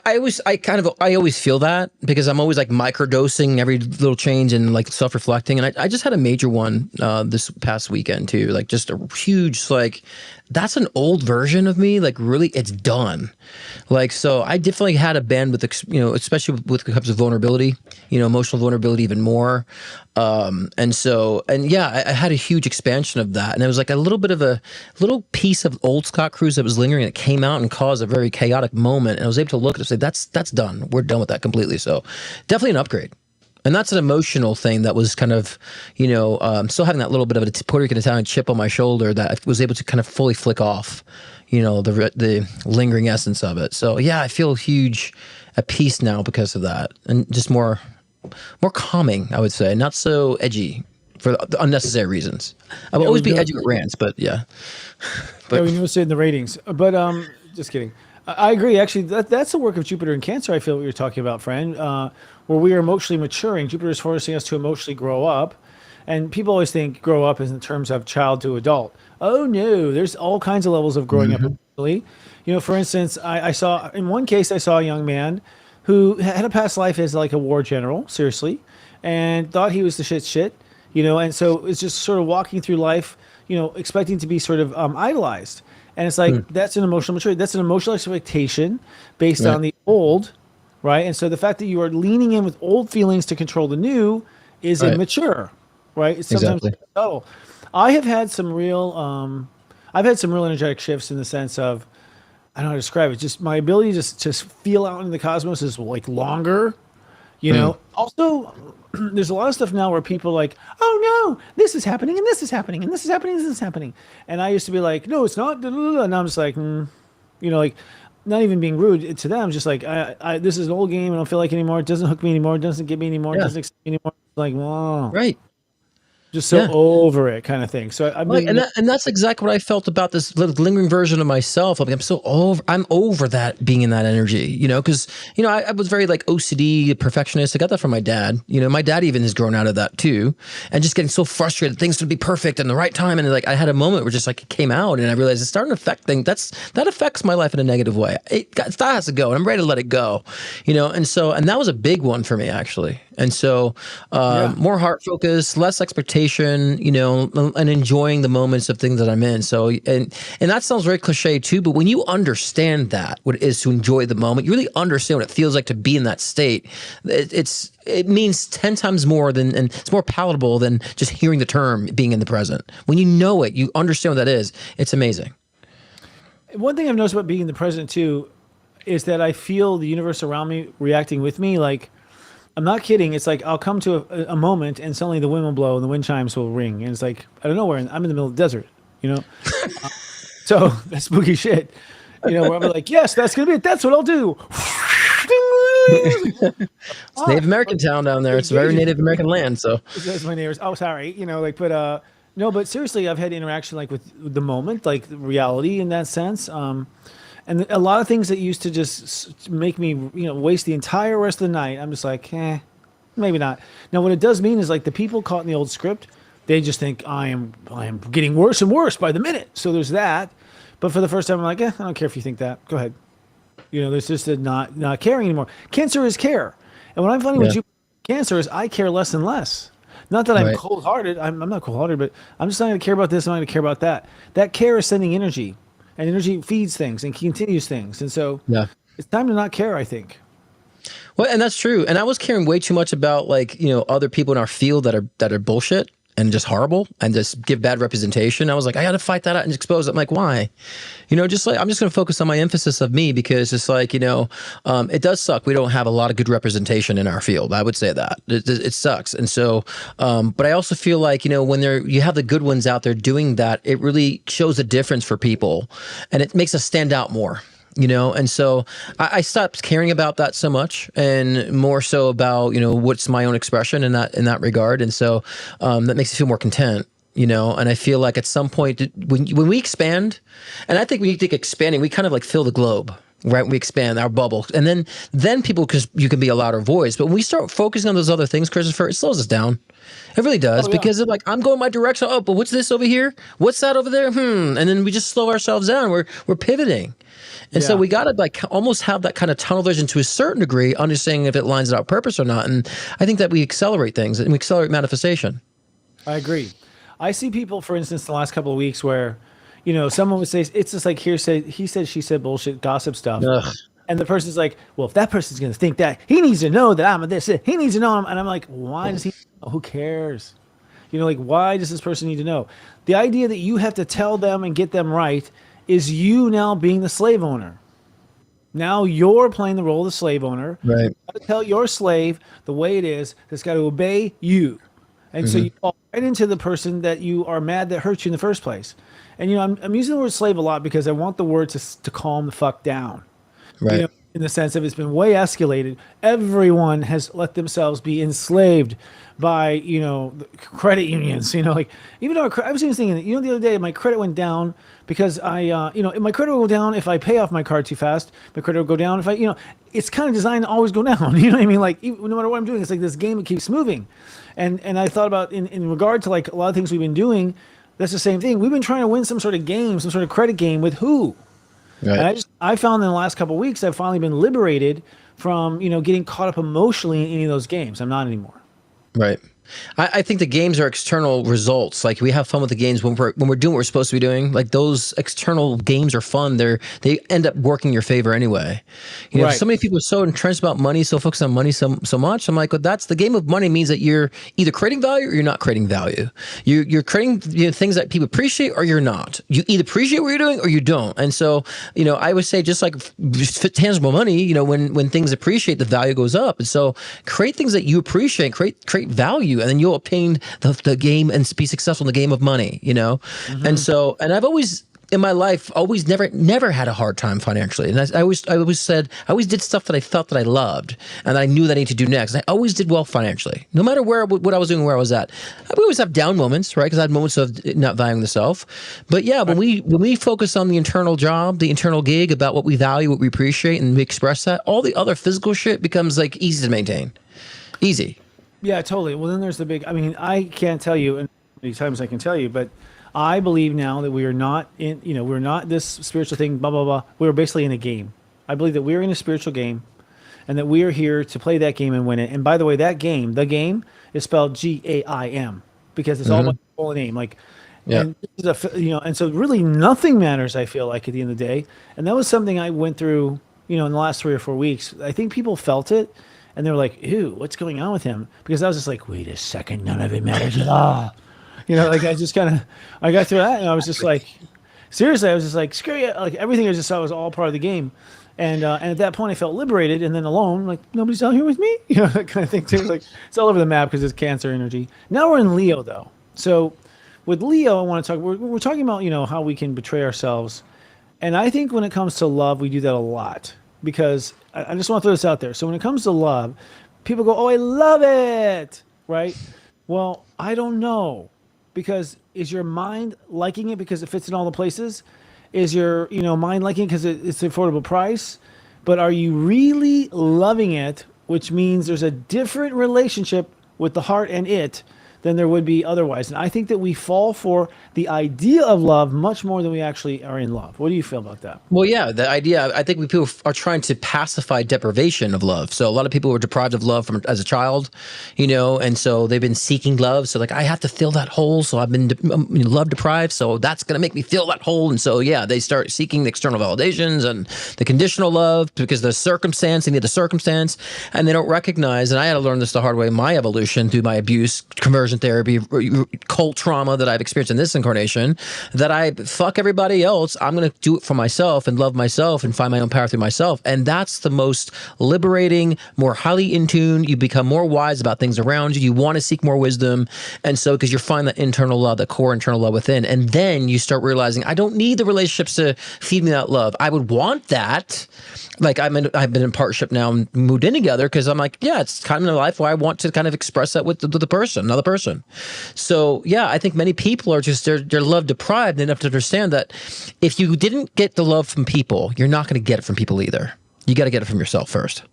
[SPEAKER 1] I always feel that, because I'm always like microdosing every little change and like self-reflecting. And I just had a major one this past weekend too, like just a huge like that's an old version of me. Like really, it's done. Like, so I definitely had a bandwidth, especially with the cups of vulnerability, emotional vulnerability even more. I had a huge expansion of that. And it was like a little bit of a little piece of old Scott Cruz that was lingering that came out and caused a very chaotic moment. And I was able to look at it and say, that's done. We're done with that completely. So definitely an upgrade. And that's an emotional thing that was kind of, still having that little bit of a Puerto Rican Italian chip on my shoulder that I was able to kind of fully flick off, the lingering essence of it. So yeah, I feel huge at peace now because of that, and just more calming, I would say, not so edgy for the unnecessary reasons. I will always be edgy with rants, but yeah.
[SPEAKER 4] But we noticed it in the ratings. But just kidding. I agree. Actually, that's the work of Jupiter in Cancer. I feel what you're talking about, friend. Where we are emotionally maturing. Jupiter is forcing us to emotionally grow up. And people always think grow up is in terms of child to adult. Oh no, there's all kinds of levels of growing up emotionally. For instance, I saw in one case a young man who had a past life as like a war general, seriously, and thought he was the shit, and so it's just sort of walking through life, expecting to be sort of idolized. And it's like, that's an emotional maturity. That's an emotional expectation based on the old, right? And so the fact that you are leaning in with old feelings to control the new is immature, right? It's sometimes subtle. I have had some real, energetic shifts in the sense of, I don't know how to describe it. Just my ability to just feel out in the cosmos is like longer, Also, there's a lot of stuff now where people are like, oh no, this is happening and this is happening and this is happening and this is happening. And I used to be like, no, it's not. And now I'm just like, like not even being rude to them. Just like, this is an old game. I don't feel like it anymore. It doesn't hook me anymore. It doesn't get me anymore. It doesn't excite me anymore. Like, whoa.
[SPEAKER 1] Right.
[SPEAKER 4] Just so over it kind of thing. So
[SPEAKER 1] and that's exactly what I felt about this little lingering version of myself. I'm over that, being in that energy, because, I was very like OCD perfectionist. I got that from my dad. My dad even has grown out of that too. And just getting so frustrated, things would be perfect in the right time. And like, I had a moment where just like it came out and I realized it's starting to affect things. That affects my life in a negative way. That has to go and I'm ready to let it go, and that was a big one for me actually. And so, more heart focus, less expectation, and enjoying the moments of things that I'm in. So, and that sounds very cliche too, but when you understand that, what it is to enjoy the moment, you really understand what it feels like to be in that state. It means 10 times more and it's more palatable than just hearing the term being in the present. When you know it, you understand what that is. It's amazing.
[SPEAKER 4] One thing I've noticed about being in the present too, is that I feel the universe around me reacting with me. Like, I'm not kidding. It's like I'll come to a moment and suddenly the wind will blow and the wind chimes will ring. And it's like, I don't know where, I'm in the middle of the desert, So that's spooky shit, where I'm like, yes, that's going to be it. That's what I'll do.
[SPEAKER 1] It's Native American town down there. It's very Native American land. So
[SPEAKER 4] that's my neighbors. Oh, sorry. But seriously, I've had interaction like with the moment, like the reality in that sense. And a lot of things that used to just make me, waste the entire rest of the night, I'm just like, maybe not. Now, what it does mean is like the people caught in the old script, they just think I am getting worse and worse by the minute. So there's that. But for the first time, I'm like, I don't care if you think that. Go ahead. There's just a not caring anymore. Cancer is care. And what I'm finding with Jupiter Cancer is I care less and less. Not that I'm cold-hearted. I'm not cold-hearted, but I'm just not going to care about this. I'm not going to care about that. That care is sending energy. And energy feeds things and continues things. And so it's time to not care, I think.
[SPEAKER 1] Well, and that's true. And I was caring way too much about like, other people in our field that are bullshit and just horrible and just give bad representation. I was like, I got to fight that out and expose it. I'm like, why? Just like, I'm just going to focus on my emphasis of me because it's like, it does suck. We don't have a lot of good representation in our field. I would say that it sucks. And so, but I also feel like, when you have the good ones out there doing that, it really shows a difference for people and it makes us stand out more. And so I stopped caring about that so much and more so about, what's my own expression in that regard. And so that makes me feel more content, and I feel like at some point when we expand, and I think when you think expanding, we kind of like fill the globe. Right, we expand our bubble, and then people, because you can be a louder voice. But when we start focusing on those other things, Christopher, it slows us down. It really does, because it's like I'm going my direction. Oh, but what's this over here? What's that over there? And then we just slow ourselves down. We're pivoting, and so we got to like almost have that kind of tunnel vision to a certain degree, understanding if it lines out purpose or not. And I think that we accelerate things and we accelerate manifestation.
[SPEAKER 4] I agree. I see people, for instance, the last couple of weeks where, someone would say it's just like hearsay, he said, she said bullshit, gossip stuff.
[SPEAKER 1] Ugh.
[SPEAKER 4] And the person's like, well, if that person's going to think that, he needs to know that I'm a this. He needs to know. And I'm like, why does he know? Who cares? Like, why does this person need to know? The idea that you have to tell them and get them right is you now being the slave owner. Now you're playing the role of the slave owner.
[SPEAKER 1] Right.
[SPEAKER 4] You got to tell your slave the way it is. That's got to obey you. And so you fall right into the person that you are mad that hurt you in the first place. And, I'm using the word slave a lot because I want the word to calm the fuck down.
[SPEAKER 1] Right.
[SPEAKER 4] In the sense of it's been way escalated. Everyone has let themselves be enslaved by, the credit unions. Like, even though I was even thinking, the other day my credit went down because my credit will go down if I pay off my card too fast. My credit will go down if I, it's kind of designed to always go down. You know what I mean? Like, no matter what I'm doing, it's like this game that keeps moving. And I thought about in regard to like a lot of things we've been doing, that's the same thing. We've been trying to win some sort of game, some sort of credit game with who? Right. And I found in the last couple of weeks, I've finally been liberated from, getting caught up emotionally in any of those games. I'm not anymore.
[SPEAKER 1] Right. I think the games are external results. Like, we have fun with the games when we're doing what we're supposed to be doing. Like, those external games are fun. They end up working your favor anyway. Right. So many people are so entrenched about money, so focused on money so much. I'm like, well, that's the game of money means that you're either creating value or you're not creating value. You're creating things that people appreciate or you're not. You either appreciate what you're doing or you don't. And so, I would say just like tangible money, when things appreciate, the value goes up. And so create things that you appreciate, create value. And then you'll obtain the game and be successful in the game of money, And so, and I've always, in my life, never had a hard time financially. And I always did stuff that I felt that I loved and I knew that I need to do next. And I always did well financially, no matter what I was doing, where I was at. We always have down moments, right? Because I had moments of not valuing the self. But yeah, when we focus on the internal job, the internal gig, about what we value, what we appreciate, and we express that, all the other physical shit becomes like easy to maintain. Easy.
[SPEAKER 4] Yeah, totally. Well, then there's the big, I can't tell you how many times I can tell you, but I believe now that we are not in, we're not this spiritual thing, blah, blah, blah. We're basically in a game. I believe that we're in a spiritual game and that we are here to play that game and win it. And by the way, the game is spelled GAIM because it's all about the full name. Like, yeah. And so really nothing matters, I feel like, at the end of the day. And that was something I went through, in the last 3 or 4 weeks. I think people felt it. And they were like, ew, what's going on with him? Because I was just like, wait a second, none of it matters at all. I got through that and I was just like, seriously, I was just like, screw you. Like, everything I just thought was all part of the game. And at that point I felt liberated and then alone, like, nobody's out here with me? That kind of thing too. Like, it's all over the map because it's Cancer energy. Now we're in Leo though. So with Leo, I want to talk, we're talking about, how we can betray ourselves. And I think when it comes to love, we do that a lot. Because I just want to throw this out there. So when it comes to love, people go, oh, I love it, right? Well, I don't know. Because is your mind liking it because it fits in all the places? Is your mind liking it because it's an affordable price? But are you really loving it, which means there's a different relationship with the heart and it than there would be otherwise. And I think that we fall for the idea of love much more than we actually are in love. What do you feel about that?
[SPEAKER 1] Well, yeah, the idea, I think people are trying to pacify deprivation of love. So a lot of people were deprived of love as a child, and so they've been seeking love. So like, I have to fill that hole. So I've been love deprived. So that's going to make me fill that hole. And so, yeah, they start seeking the external validations and the conditional love because the circumstance, they need the circumstance. And they don't recognize, and I had to learn this the hard way in my evolution through my abuse, conversion therapy, cult trauma that I've experienced in this incarnation, that I fuck everybody else. I'm going to do it for myself and love myself and find my own power through myself. And that's the most liberating, more highly in tune. You become more wise about things around you. You want to seek more wisdom. And so, because you find that internal love, that core internal love within. And then you start realizing, I don't need the relationships to feed me that love. I would want that. Like, I've been in partnership now and moved in together because I'm like, yeah, it's kind of a life where I want to kind of express that with the person, another person. So yeah, I think many people are just, they're love deprived enough to understand that if you didn't get the love from people, you're not going to get it from people either. You got to get it from yourself first.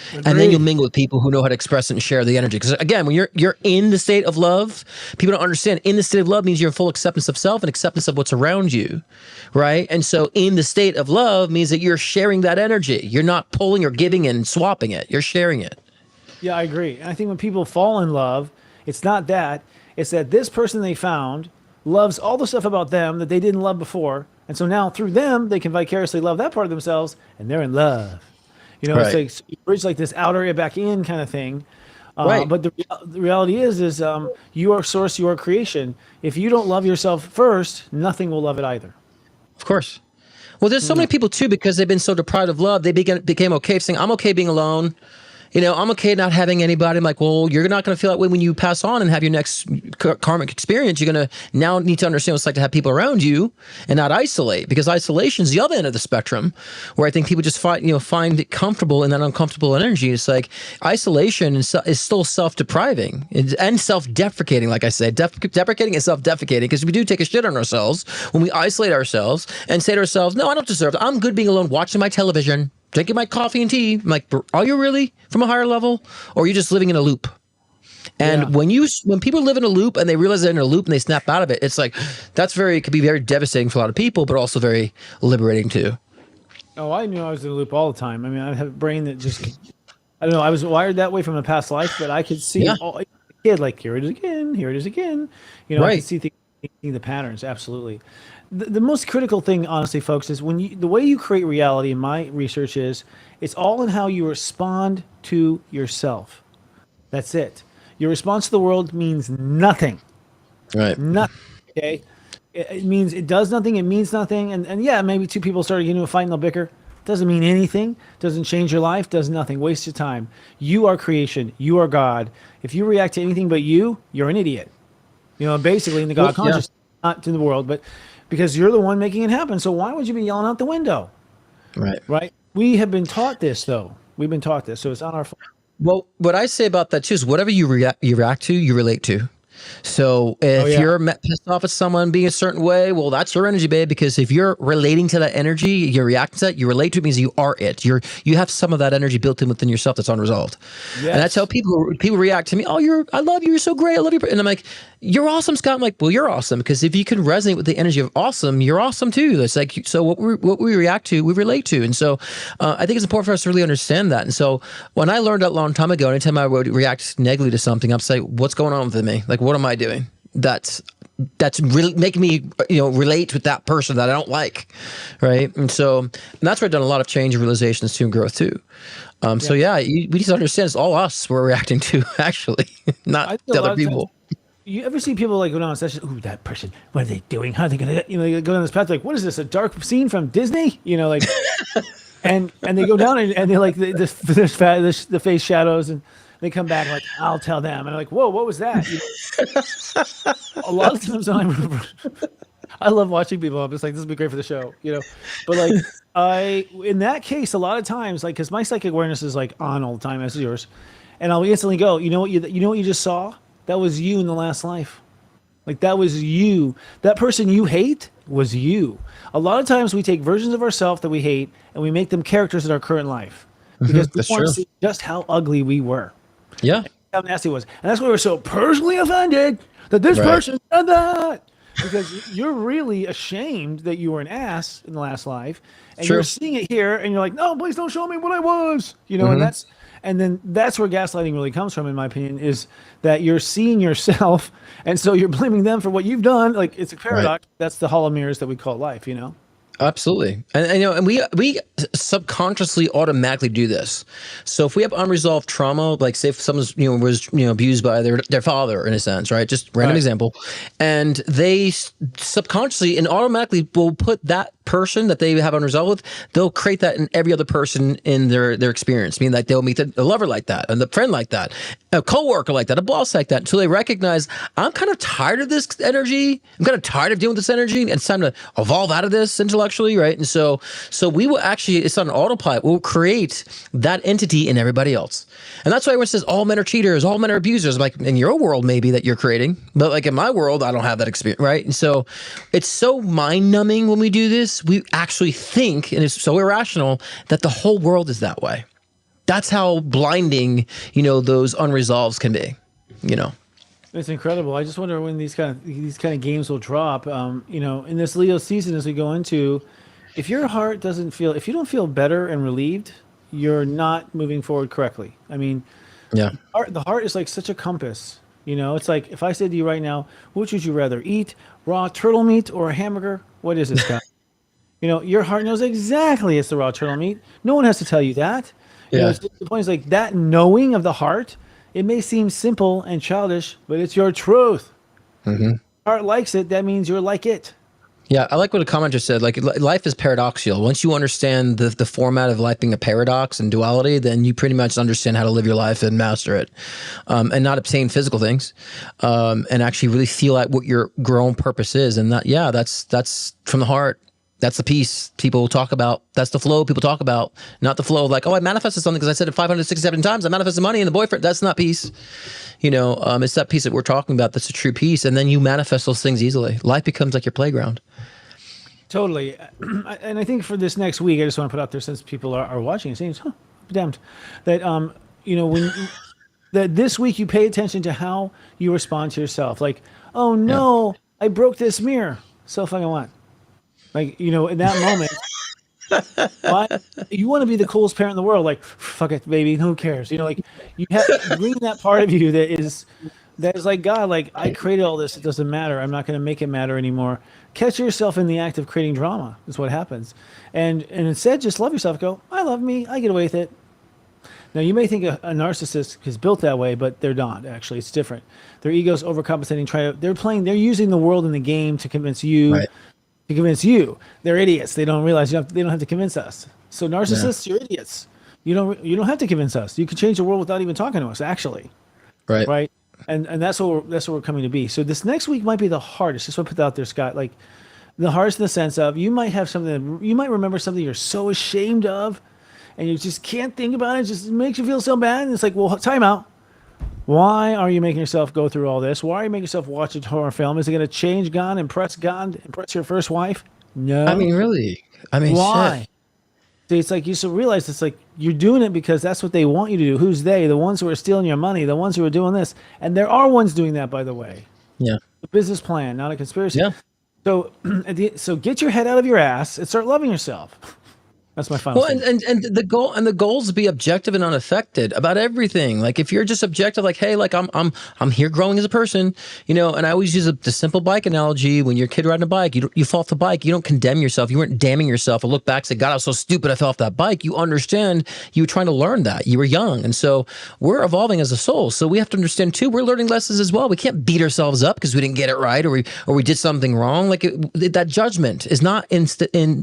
[SPEAKER 1] Agreed. And then you'll mingle with people who know how to express it and share the energy. Because again, when you're in the state of love, people don't understand. In the state of love means you're in full acceptance of self and acceptance of what's around you, right? And so in the state of love means that you're sharing that energy. You're not pulling or giving and swapping it. You're sharing it.
[SPEAKER 4] Yeah, I agree. And I think when people fall in love, it's not that. It's that this person they found loves all the stuff about them that they didn't love before. And so now through them, they can vicariously love that part of themselves, and they're in love. It's like you bridge like this outer area back in kind of thing. Right. But the reality is you are source, you are creation. If you don't love yourself first, nothing will love it either.
[SPEAKER 1] Of course. Well, there's so many people too, because they've been so deprived of love, they became okay saying, I'm okay being alone. I'm okay not having anybody. I'm like, well, you're not going to feel that way when you pass on and have your next karmic experience. You're going to now need to understand what it's like to have people around you and not isolate, because isolation is the other end of the spectrum, where I think people just find it comfortable in that uncomfortable energy. It's like isolation is still self-depriving and self-deprecating. Like I said, deprecating and self-defecating, because we do take a shit on ourselves when we isolate ourselves and say to ourselves, no, I don't deserve it. I'm good being alone, watching my television, drinking my coffee and tea. I'm like, are you really from a higher level, or are you just living in a loop? And when people live in a loop and they realize they're in a loop and they snap out of it, it's like it could be very devastating for a lot of people, but also very liberating too.
[SPEAKER 4] Oh, I knew I was in a loop all the time. I mean, I have a brain that just, I don't know, I was wired that way from a past life, but I could see a kid like, here it is again. I could see the patterns. Absolutely. The most critical thing, honestly, folks, is the way you create reality in my research is it's all in how you respond to yourself. That's it. Your response to the world means nothing.
[SPEAKER 1] Right.
[SPEAKER 4] Nothing. Okay. It means it does nothing. It means nothing. And yeah, maybe two people started getting into a fight and they'll bicker. Doesn't mean anything. Doesn't change your life. Does nothing. Waste your time. You are creation. You are God. If you react to anything but you're an idiot. Basically in the God consciousness, not to the world, but because you're the one making it happen. So why would you be yelling out the window? Right. We have been taught this, though. We've been taught this, so it's not our fault.
[SPEAKER 1] Well, what I say about that too is whatever you react to, you relate to. So if you're pissed off at someone being a certain way, well, that's your energy, babe. Because if you're relating to that energy, you're reacting to that, you relate to it, means you are it. You have some of that energy built in within yourself that's unresolved. Yes. And that's how people react to me. Oh, I love you. You're so great. I love you. And I'm like, you're awesome, Scott. I'm like, well, you're awesome, because if you can resonate with the energy of awesome, you're awesome too. It's like, so what we react to, we relate to. And so I think it's important for us to really understand that. And so when I learned that a long time ago, anytime I would react negatively to something, I'd say, what's going on with me? Like, what am I doing? That's really making me, relate with that person that I don't like. Right. And that's where I've done a lot of change and realizations too, and growth too. We need to understand it's all us we're reacting to, actually, not the other people.
[SPEAKER 4] You ever see people like go down a session? Ooh, that person, what are they doing? How are they going to, they go down this path? Like, what is this? A dark scene from Disney? And they go down and they're like, the face shadows, and they come back like, I'll tell them. And I'm like, whoa, what was that? A lot of times I love watching people. I'm just like, this would be great for the show, But like, in that case, a lot of times, like, because my psychic awareness is like on all the time, as is yours, and I'll instantly go, you know what you just saw? That was you in the last life. Like, that was you. That person you hate was you. A lot of times we take versions of ourselves that we hate and we make them characters in our current life, because we want to see just how ugly we were.
[SPEAKER 1] Yeah.
[SPEAKER 4] How nasty it was. And that's why we're so personally offended that this person did that. Because you're really ashamed that you were an ass in the last life. And you're seeing it here and you're like, no, please don't show me what I was. And then that's where gaslighting really comes from, in my opinion, is that you're seeing yourself, and so you're blaming them for what you've done. Like, it's a paradox. Right. That's the hall of mirrors that we call life,
[SPEAKER 1] Absolutely. And we subconsciously automatically do this. So if we have unresolved trauma, like say if someone's, was, abused by their father, in a sense, right? Just random example. And they subconsciously and automatically will put that person that they have unresolved with, they'll create that in every other person in their experience. Meaning, like, they'll meet a lover like that, and the friend like that, a coworker like that, a boss like that, until they recognize, I'm kind of tired of this energy. I'm kind of tired of dealing with this energy, and it's time to evolve out of this intellectually, right? And so we will actually, it's on autopilot, we'll create that entity in everybody else. And that's why everyone says all men are cheaters, all men are abusers. Like, in your world, maybe that you're creating, but like in my world, I don't have that experience, right? And so it's so mind-numbing when we do this. We actually think, and it's so irrational, that the whole world is that way. That's how blinding, those unresolved can be,
[SPEAKER 4] It's incredible. I just wonder when these kind of games will drop. In this Leo season, as we go into, if your heart if you don't feel better and relieved, you're not moving forward correctly. I mean, the heart is like such a compass. You know, it's like if I said to you right now, which would you rather eat, raw turtle meat or a hamburger? What is it, Scott? You know, your heart knows exactly it's the raw turtle meat. No one has to tell you that. You know, the point is like that knowing of the heart. It may seem simple and childish, but it's your truth.
[SPEAKER 1] Mm-hmm.
[SPEAKER 4] Heart likes it. That means you're like it.
[SPEAKER 1] Yeah, I like what a commenter said. Like, life is paradoxical. Once you understand the format of life being a paradox and duality, then you pretty much understand how to live your life and master it, and not obtain physical things, and actually really feel out what your own purpose is. And that's from the heart. That's the peace people talk about. That's the flow people talk about, not the flow of like, oh, I manifested something because I said it 567 times. I manifested money and the boyfriend. That's not peace. You know, it's that peace that we're talking about. That's a true peace. And then you manifest those things easily. Life becomes like your playground.
[SPEAKER 4] Totally. And I think for this next week, I just want to put out there, since people are watching, saying, damned, that, you know, that this week you pay attention to how you respond to yourself. Like, oh no, I broke this mirror. So fucking what? Like, you know, in that moment, you want to be the coolest parent in the world. Like, fuck it, baby, who cares? You know, like you have bring that part of you that is like, God, like I created all this. It doesn't matter. I'm not going to make it matter anymore. Catch yourself in the act of creating drama is what happens. And instead, just love yourself. Go, I love me. I get away with it. Now, you may think a narcissist is built that way, but they're not, actually. It's different. Their ego's overcompensating. They're using the world in the game to convince you. Right. To convince you. They're idiots. They don't realize they don't have to convince us. So narcissists, you're idiots. You don't have to convince us. You can change the world without even talking to us, actually. Right. And that's what we're coming to be. So this next week might be the hardest. Just want to put that out there, Scott. Like the hardest in the sense of you might have something, you might remember something you're so ashamed of, and you just can't think about it. It just makes you feel so bad. And it's like, well, time out. Why are you making yourself go through all this? Why are you making yourself watch a horror film? Is it going to change God, impress your first wife? No.
[SPEAKER 1] I mean, really? I mean,
[SPEAKER 4] why?
[SPEAKER 1] Shit.
[SPEAKER 4] See, it's like you should realize it's like you're doing it because that's what they want you to do. Who's they? The ones who are stealing your money, the ones who are doing this. And there are ones doing that, by the way.
[SPEAKER 1] Yeah.
[SPEAKER 4] A business plan, not a conspiracy.
[SPEAKER 1] Yeah.
[SPEAKER 4] So, so get your head out of your ass and start loving yourself. That's my final.
[SPEAKER 1] Well, and the goals to be objective and unaffected about everything. Like if you're just objective, like, hey, like I'm here growing as a person, you know. And I always use the simple bike analogy. When you're a kid riding a bike, you fall off the bike. You don't condemn yourself. You weren't damning yourself or look back and say, God, I was so stupid. I fell off that bike. You understand. You were trying to learn that. You were young, and so we're evolving as a soul. So we have to understand too. We're learning lessons as well. We can't beat ourselves up because we didn't get it right or we did something wrong. Like that judgment is not in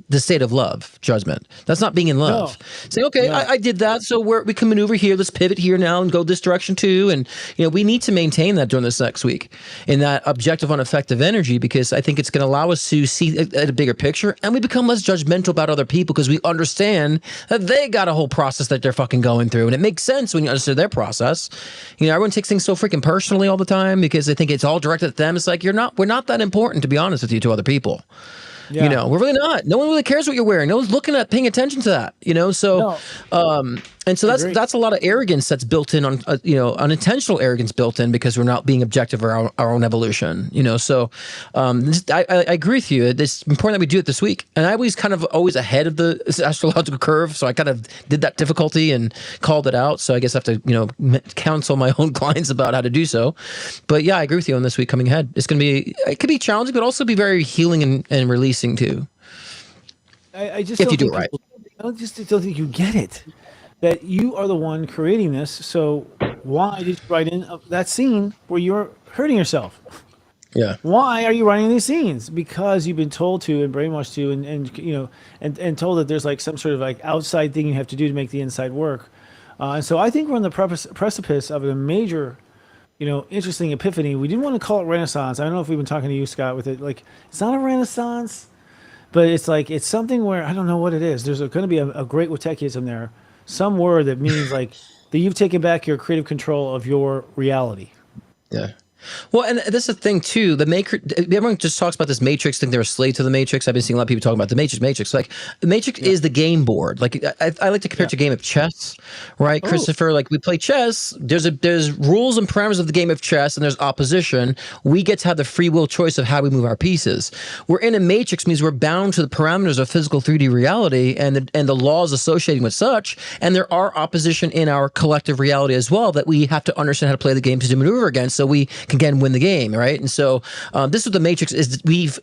[SPEAKER 1] the state of love. Judgment. That's not being in love. No. Say, okay, no. I did that, so we can maneuver here. Let's pivot here now and go this direction too. And you know, we need to maintain that during this next week in that objective, unaffective energy, because I think it's going to allow us to see a bigger picture, and we become less judgmental about other people because we understand that they got a whole process that they're fucking going through, and it makes sense when you understand their process. You know, everyone takes things so freaking personally all the time because they think it's all directed at them. It's like we're not that important, to be honest with you, to other people. Yeah. You know, we're really not. No one really cares what you're wearing. No one's paying attention to that. You know, so and so that's a lot of arrogance that's built in on unintentional arrogance built in because we're not being objective of our own evolution. You know, so I agree with you. It's important that we do it this week. And I was kind of always ahead of the astrological curve, so I kind of did that difficulty and called it out. So I guess I have to counsel my own clients about how to do so. But yeah, I agree with you on this week coming ahead. It could be challenging, but also be very healing and releasing too.
[SPEAKER 4] I just
[SPEAKER 1] if you do it right.
[SPEAKER 4] I don't think you get it. That you are the one creating this, so why did you write in that scene where you're hurting yourself?
[SPEAKER 1] Yeah.
[SPEAKER 4] Why are you writing these scenes? Because you've been told to and brainwashed to, and told that there's like some sort of like outside thing you have to do to make the inside work. And so I think we're on the precipice of a major, interesting epiphany. We didn't want to call it Renaissance. I don't know if we've been talking to you, Scott, with it. Like, it's not a Renaissance, but it's like it's something where I don't know what it is. There's going to be a great Wittekism there. Some word that means like that you've taken back your creative control of your reality.
[SPEAKER 1] Yeah. Well, and this is the thing too. The maker, everyone just talks about this Matrix thing. They're a slave to the Matrix. I've been seeing a lot of people talking about the Matrix. Matrix, like the Matrix is the game board. Like I like to compare it to a game of chess, right, Christopher? Like we play chess. There's rules and parameters of the game of chess, and there's opposition. We get to have the free will choice of how we move our pieces. We're in a Matrix means we're bound to the parameters of physical 3D reality and the laws associating with such. And there are opposition in our collective reality as well that we have to understand how to play the game to maneuver against, so we can again win the game, right? And so this is what the Matrix is. We've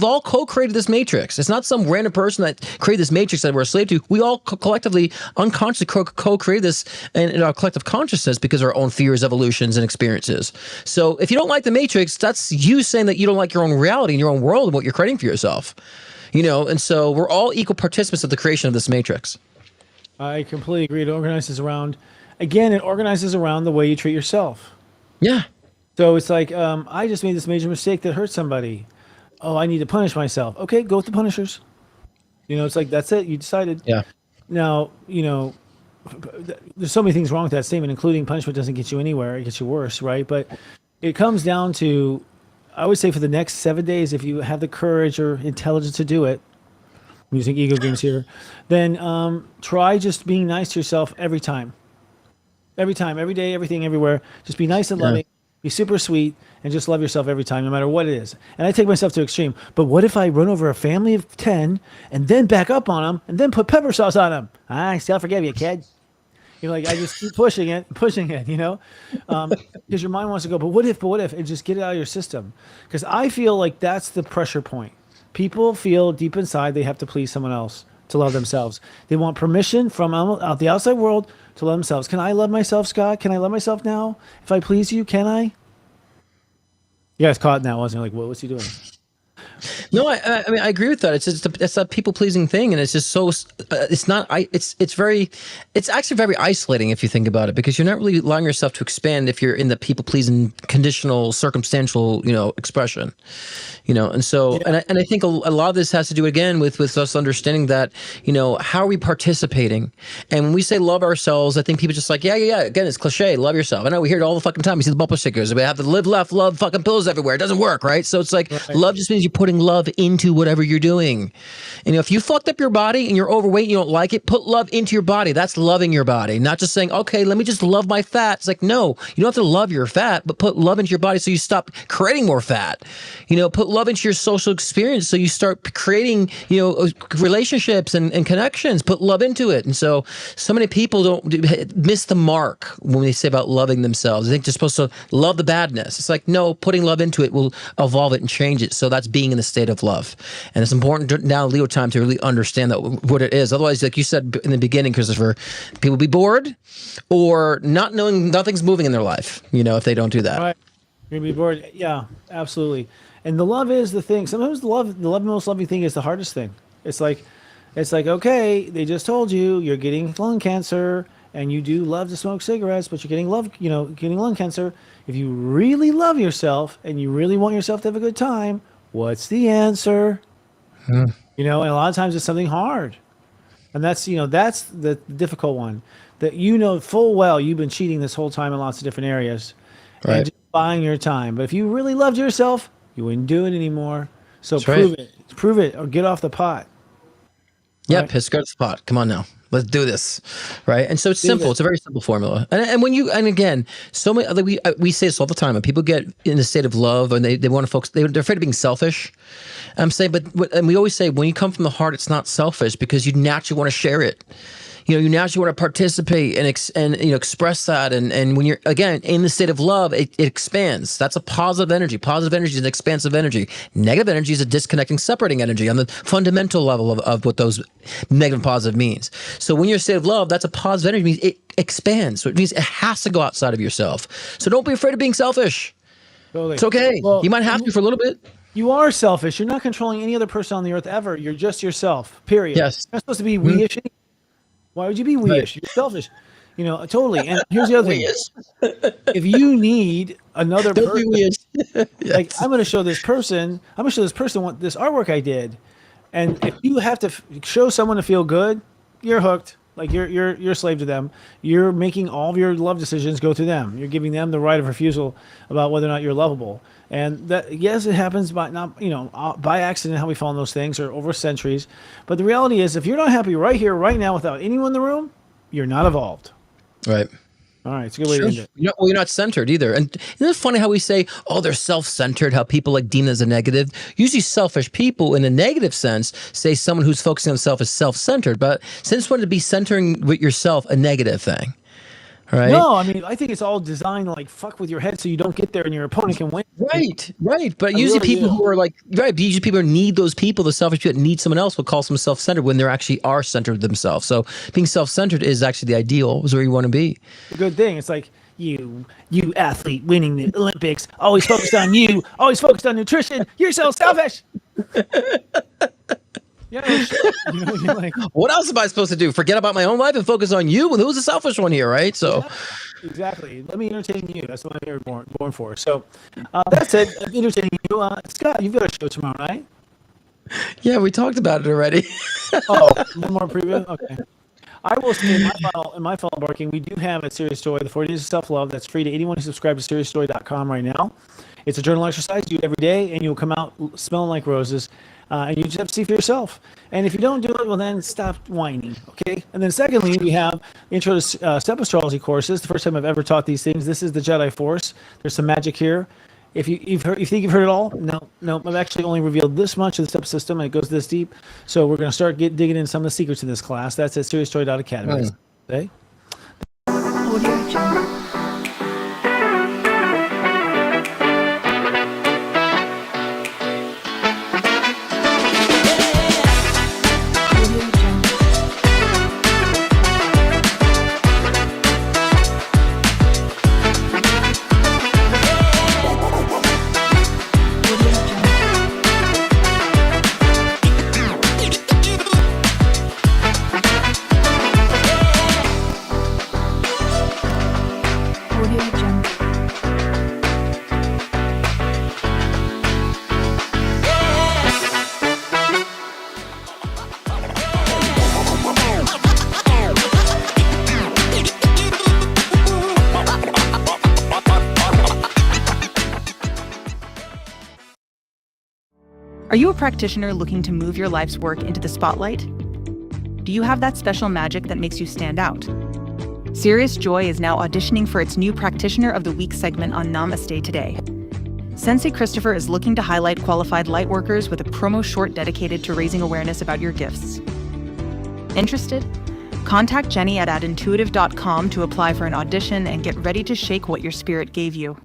[SPEAKER 1] all co-created this Matrix. It's not some random person that created this Matrix that we're a slave to. We all collectively, unconsciously co-created this in our collective consciousness because of our own fears, evolutions, and experiences. So if you don't like the Matrix, that's you saying that you don't like your own reality and your own world and what you're creating for yourself. And so we're all equal participants of the creation of this Matrix.
[SPEAKER 4] I completely agree. It organizes around the way you treat yourself.
[SPEAKER 1] Yeah.
[SPEAKER 4] So it's like, I just made this major mistake that hurt somebody. Oh, I need to punish myself. Okay, go with the punishers. It's like, that's it. You decided.
[SPEAKER 1] Yeah.
[SPEAKER 4] Now, there's so many things wrong with that statement, including punishment doesn't get you anywhere. It gets you worse, right? But it comes down to, I would say for the next 7 days, if you have the courage or intelligence to do it, I'm using ego games here, then try just being nice to yourself every time. Every time, every day, everything, everywhere. Just be nice and loving, be super sweet, and just love yourself every time, no matter what it is. And I take myself to extreme. But what if I run over a family of 10 and then back up on them and then put pepper sauce on them? I still forgive you, kid. I just keep pushing it, because your mind wants to go, but what if, and just get it out of your system. Because I feel like that's the pressure point. People feel deep inside they have to please someone else to love themselves. They want permission from out the outside world to love themselves. Can I love myself, Scott? Can I love myself now? If I please you, can I? You guys caught in that, wasn't it? Like, what's he doing?
[SPEAKER 1] No, I mean I agree with that. It's a people pleasing thing, and it's just so it's actually very isolating if you think about it, because you're not really allowing yourself to expand if you're in the people pleasing conditional circumstantial expression, and so and I think a lot of this has to do again with us understanding that how are we participating, and when we say love ourselves, I think people just like yeah again, it's cliche, love yourself. I know we hear it all the fucking time. We see the bumper stickers, we have to live, laugh, love, fucking pillows everywhere. It doesn't work, right? So it's like love just means you're putting love into whatever you're doing. If you fucked up your body and you're overweight and you don't like it, put love into your body. That's loving your body, not just saying, okay, let me just love my fat. It's like, no, you don't have to love your fat, but put love into your body so you stop creating more fat. Put love into your social experience so you start creating, relationships and connections. Put love into it. And so many people don't miss the mark when they say about loving themselves. They think they're supposed to love the badness. It's like, no, putting love into it will evolve it and change it. So that's being in the state of love. And it's important now, Leo time, to really understand that what it is. Otherwise, like you said in the beginning, Christopher, people be bored or not knowing nothing's moving in their life, if they don't do that.
[SPEAKER 4] Right. You're going to be bored. Yeah, absolutely. And the love is the thing. Sometimes the most loving thing is the hardest thing. It's like, okay, they just told you you're getting lung cancer and you do love to smoke cigarettes, but you're getting lung cancer. If you really love yourself and you really want yourself to have a good time, what's the answer? And a lot of times it's something hard. And that's the difficult one, that full well you've been cheating this whole time in lots of different areas. Right. And just buying your time. But if you really loved yourself, you wouldn't do it anymore. So prove it or get off the pot.
[SPEAKER 1] Yeah, right? Piss, go to the pot. Come on now. Let's do this, right? And so it's simple. It's a very simple formula. And again, so many we say this all the time. When people get in a state of love and they want to focus, they're afraid of being selfish. I'm saying, and we always say when you come from the heart, it's not selfish because you naturally want to share it. You naturally want to participate and express that. And when you're, again, in the state of love, it expands. That's a positive energy. Positive energy is an expansive energy. Negative energy is a disconnecting, separating energy on the fundamental level of what those negative and positive means. So when you're in a state of love, that's a positive energy. It means it expands. So it means it has to go outside of yourself. So don't be afraid of being selfish. Totally. It's okay. Well, you might have to for a little bit.
[SPEAKER 4] You are selfish. You're not controlling any other person on the earth ever. You're just yourself, period.
[SPEAKER 1] Yes.
[SPEAKER 4] You're not supposed to be we-ish. Why would you be weird? You're selfish. Totally. And here's the other thing. If you need another person, yes. Like I'm going to show this person what this artwork I did. And if you have to show someone to feel good, you're hooked. Like you're a slave to them. You're making all of your love decisions go through them. You're giving them the right of refusal about whether or not you're lovable. And that, yes, it happens by not, by accident how we fall in those things or over centuries. But the reality is, if you're not happy right here, right now, without anyone in the room, you're not evolved.
[SPEAKER 1] Right.
[SPEAKER 4] All right, it's a good way to end it.
[SPEAKER 1] You're not centered either. And isn't it funny how we say, oh, they're self-centered, how people like deem it as a negative? Usually selfish people in a negative sense say someone who's focusing on themselves is self-centered. But since when to be centering with yourself a negative thing? Right?
[SPEAKER 4] No, I mean, I think it's all designed to like fuck with your head so you don't get there and your opponent can win.
[SPEAKER 1] Right. But usually people who are like, usually people who need those people, the selfish people that need someone else will call someone self-centered when they're actually are centered themselves. So being self-centered is actually the ideal, is where you want to be.
[SPEAKER 4] A good thing. It's like you athlete winning the Olympics, always focused on you, always focused on nutrition. You're so selfish. Yeah, you're like,
[SPEAKER 1] what else am I supposed to do? Forget about my own life and focus on you? Well, who's the selfish one here, right? So,
[SPEAKER 4] exactly. Let me entertain you. That's what I'm here born for. So, that's it. Entertaining you, Scott. You've got a show tomorrow night.
[SPEAKER 1] Yeah, we talked about it already.
[SPEAKER 4] Oh, one more preview. Okay. I will say in my final barking, we do have at Serious Joy the 40 Days of Self-Love. That's free to anyone who subscribes to SeriousJoy.com right now. It's a journal exercise. You do it every day, and you'll come out smelling like roses. And you just have to see for yourself. And if you don't do it, well, then stop whining, okay? And then secondly, we have Intro to Step Astrology courses. The first time I've ever taught these things. This is the Jedi Force. There's some magic here. If you think you've heard it all, no. I've actually only revealed this much of the step system, and it goes this deep. So we're going to start digging in some of the secrets of this class. That's at SeriousJoy.academy. Okay?
[SPEAKER 6] Audio Jungle.
[SPEAKER 7] Are you a practitioner looking to move your life's work into the spotlight? Do you have that special magic that makes you stand out? Serious Joy is now auditioning for its new Practitioner of the Week segment on Namaste Today. Sensei Christopher is looking to highlight qualified lightworkers with a promo short dedicated to raising awareness about your gifts. Interested? Contact Jenny at intuitive.com to apply for an audition and get ready to shake what your spirit gave you.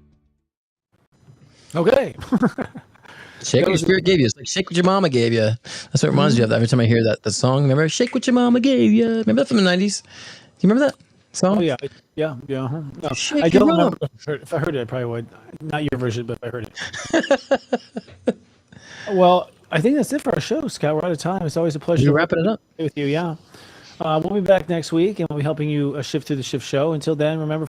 [SPEAKER 4] Okay.
[SPEAKER 1] Shake what your spirit gave you. It's like shake what your mama gave you. That's what it reminds me of every time I hear that song. Remember, shake what your mama gave you. Remember that from the 90s? Do you remember that song?
[SPEAKER 4] Oh yeah. Uh-huh. No, I don't remember. If I heard it, I probably would. Not your version, but if I heard it. Well, I think that's it for our show, Scott. We're out of time. It's always a pleasure.
[SPEAKER 1] You're wrapping it up
[SPEAKER 4] with you. Yeah. We'll be back next week, and we'll be helping you shift through the shift show. Until then, remember.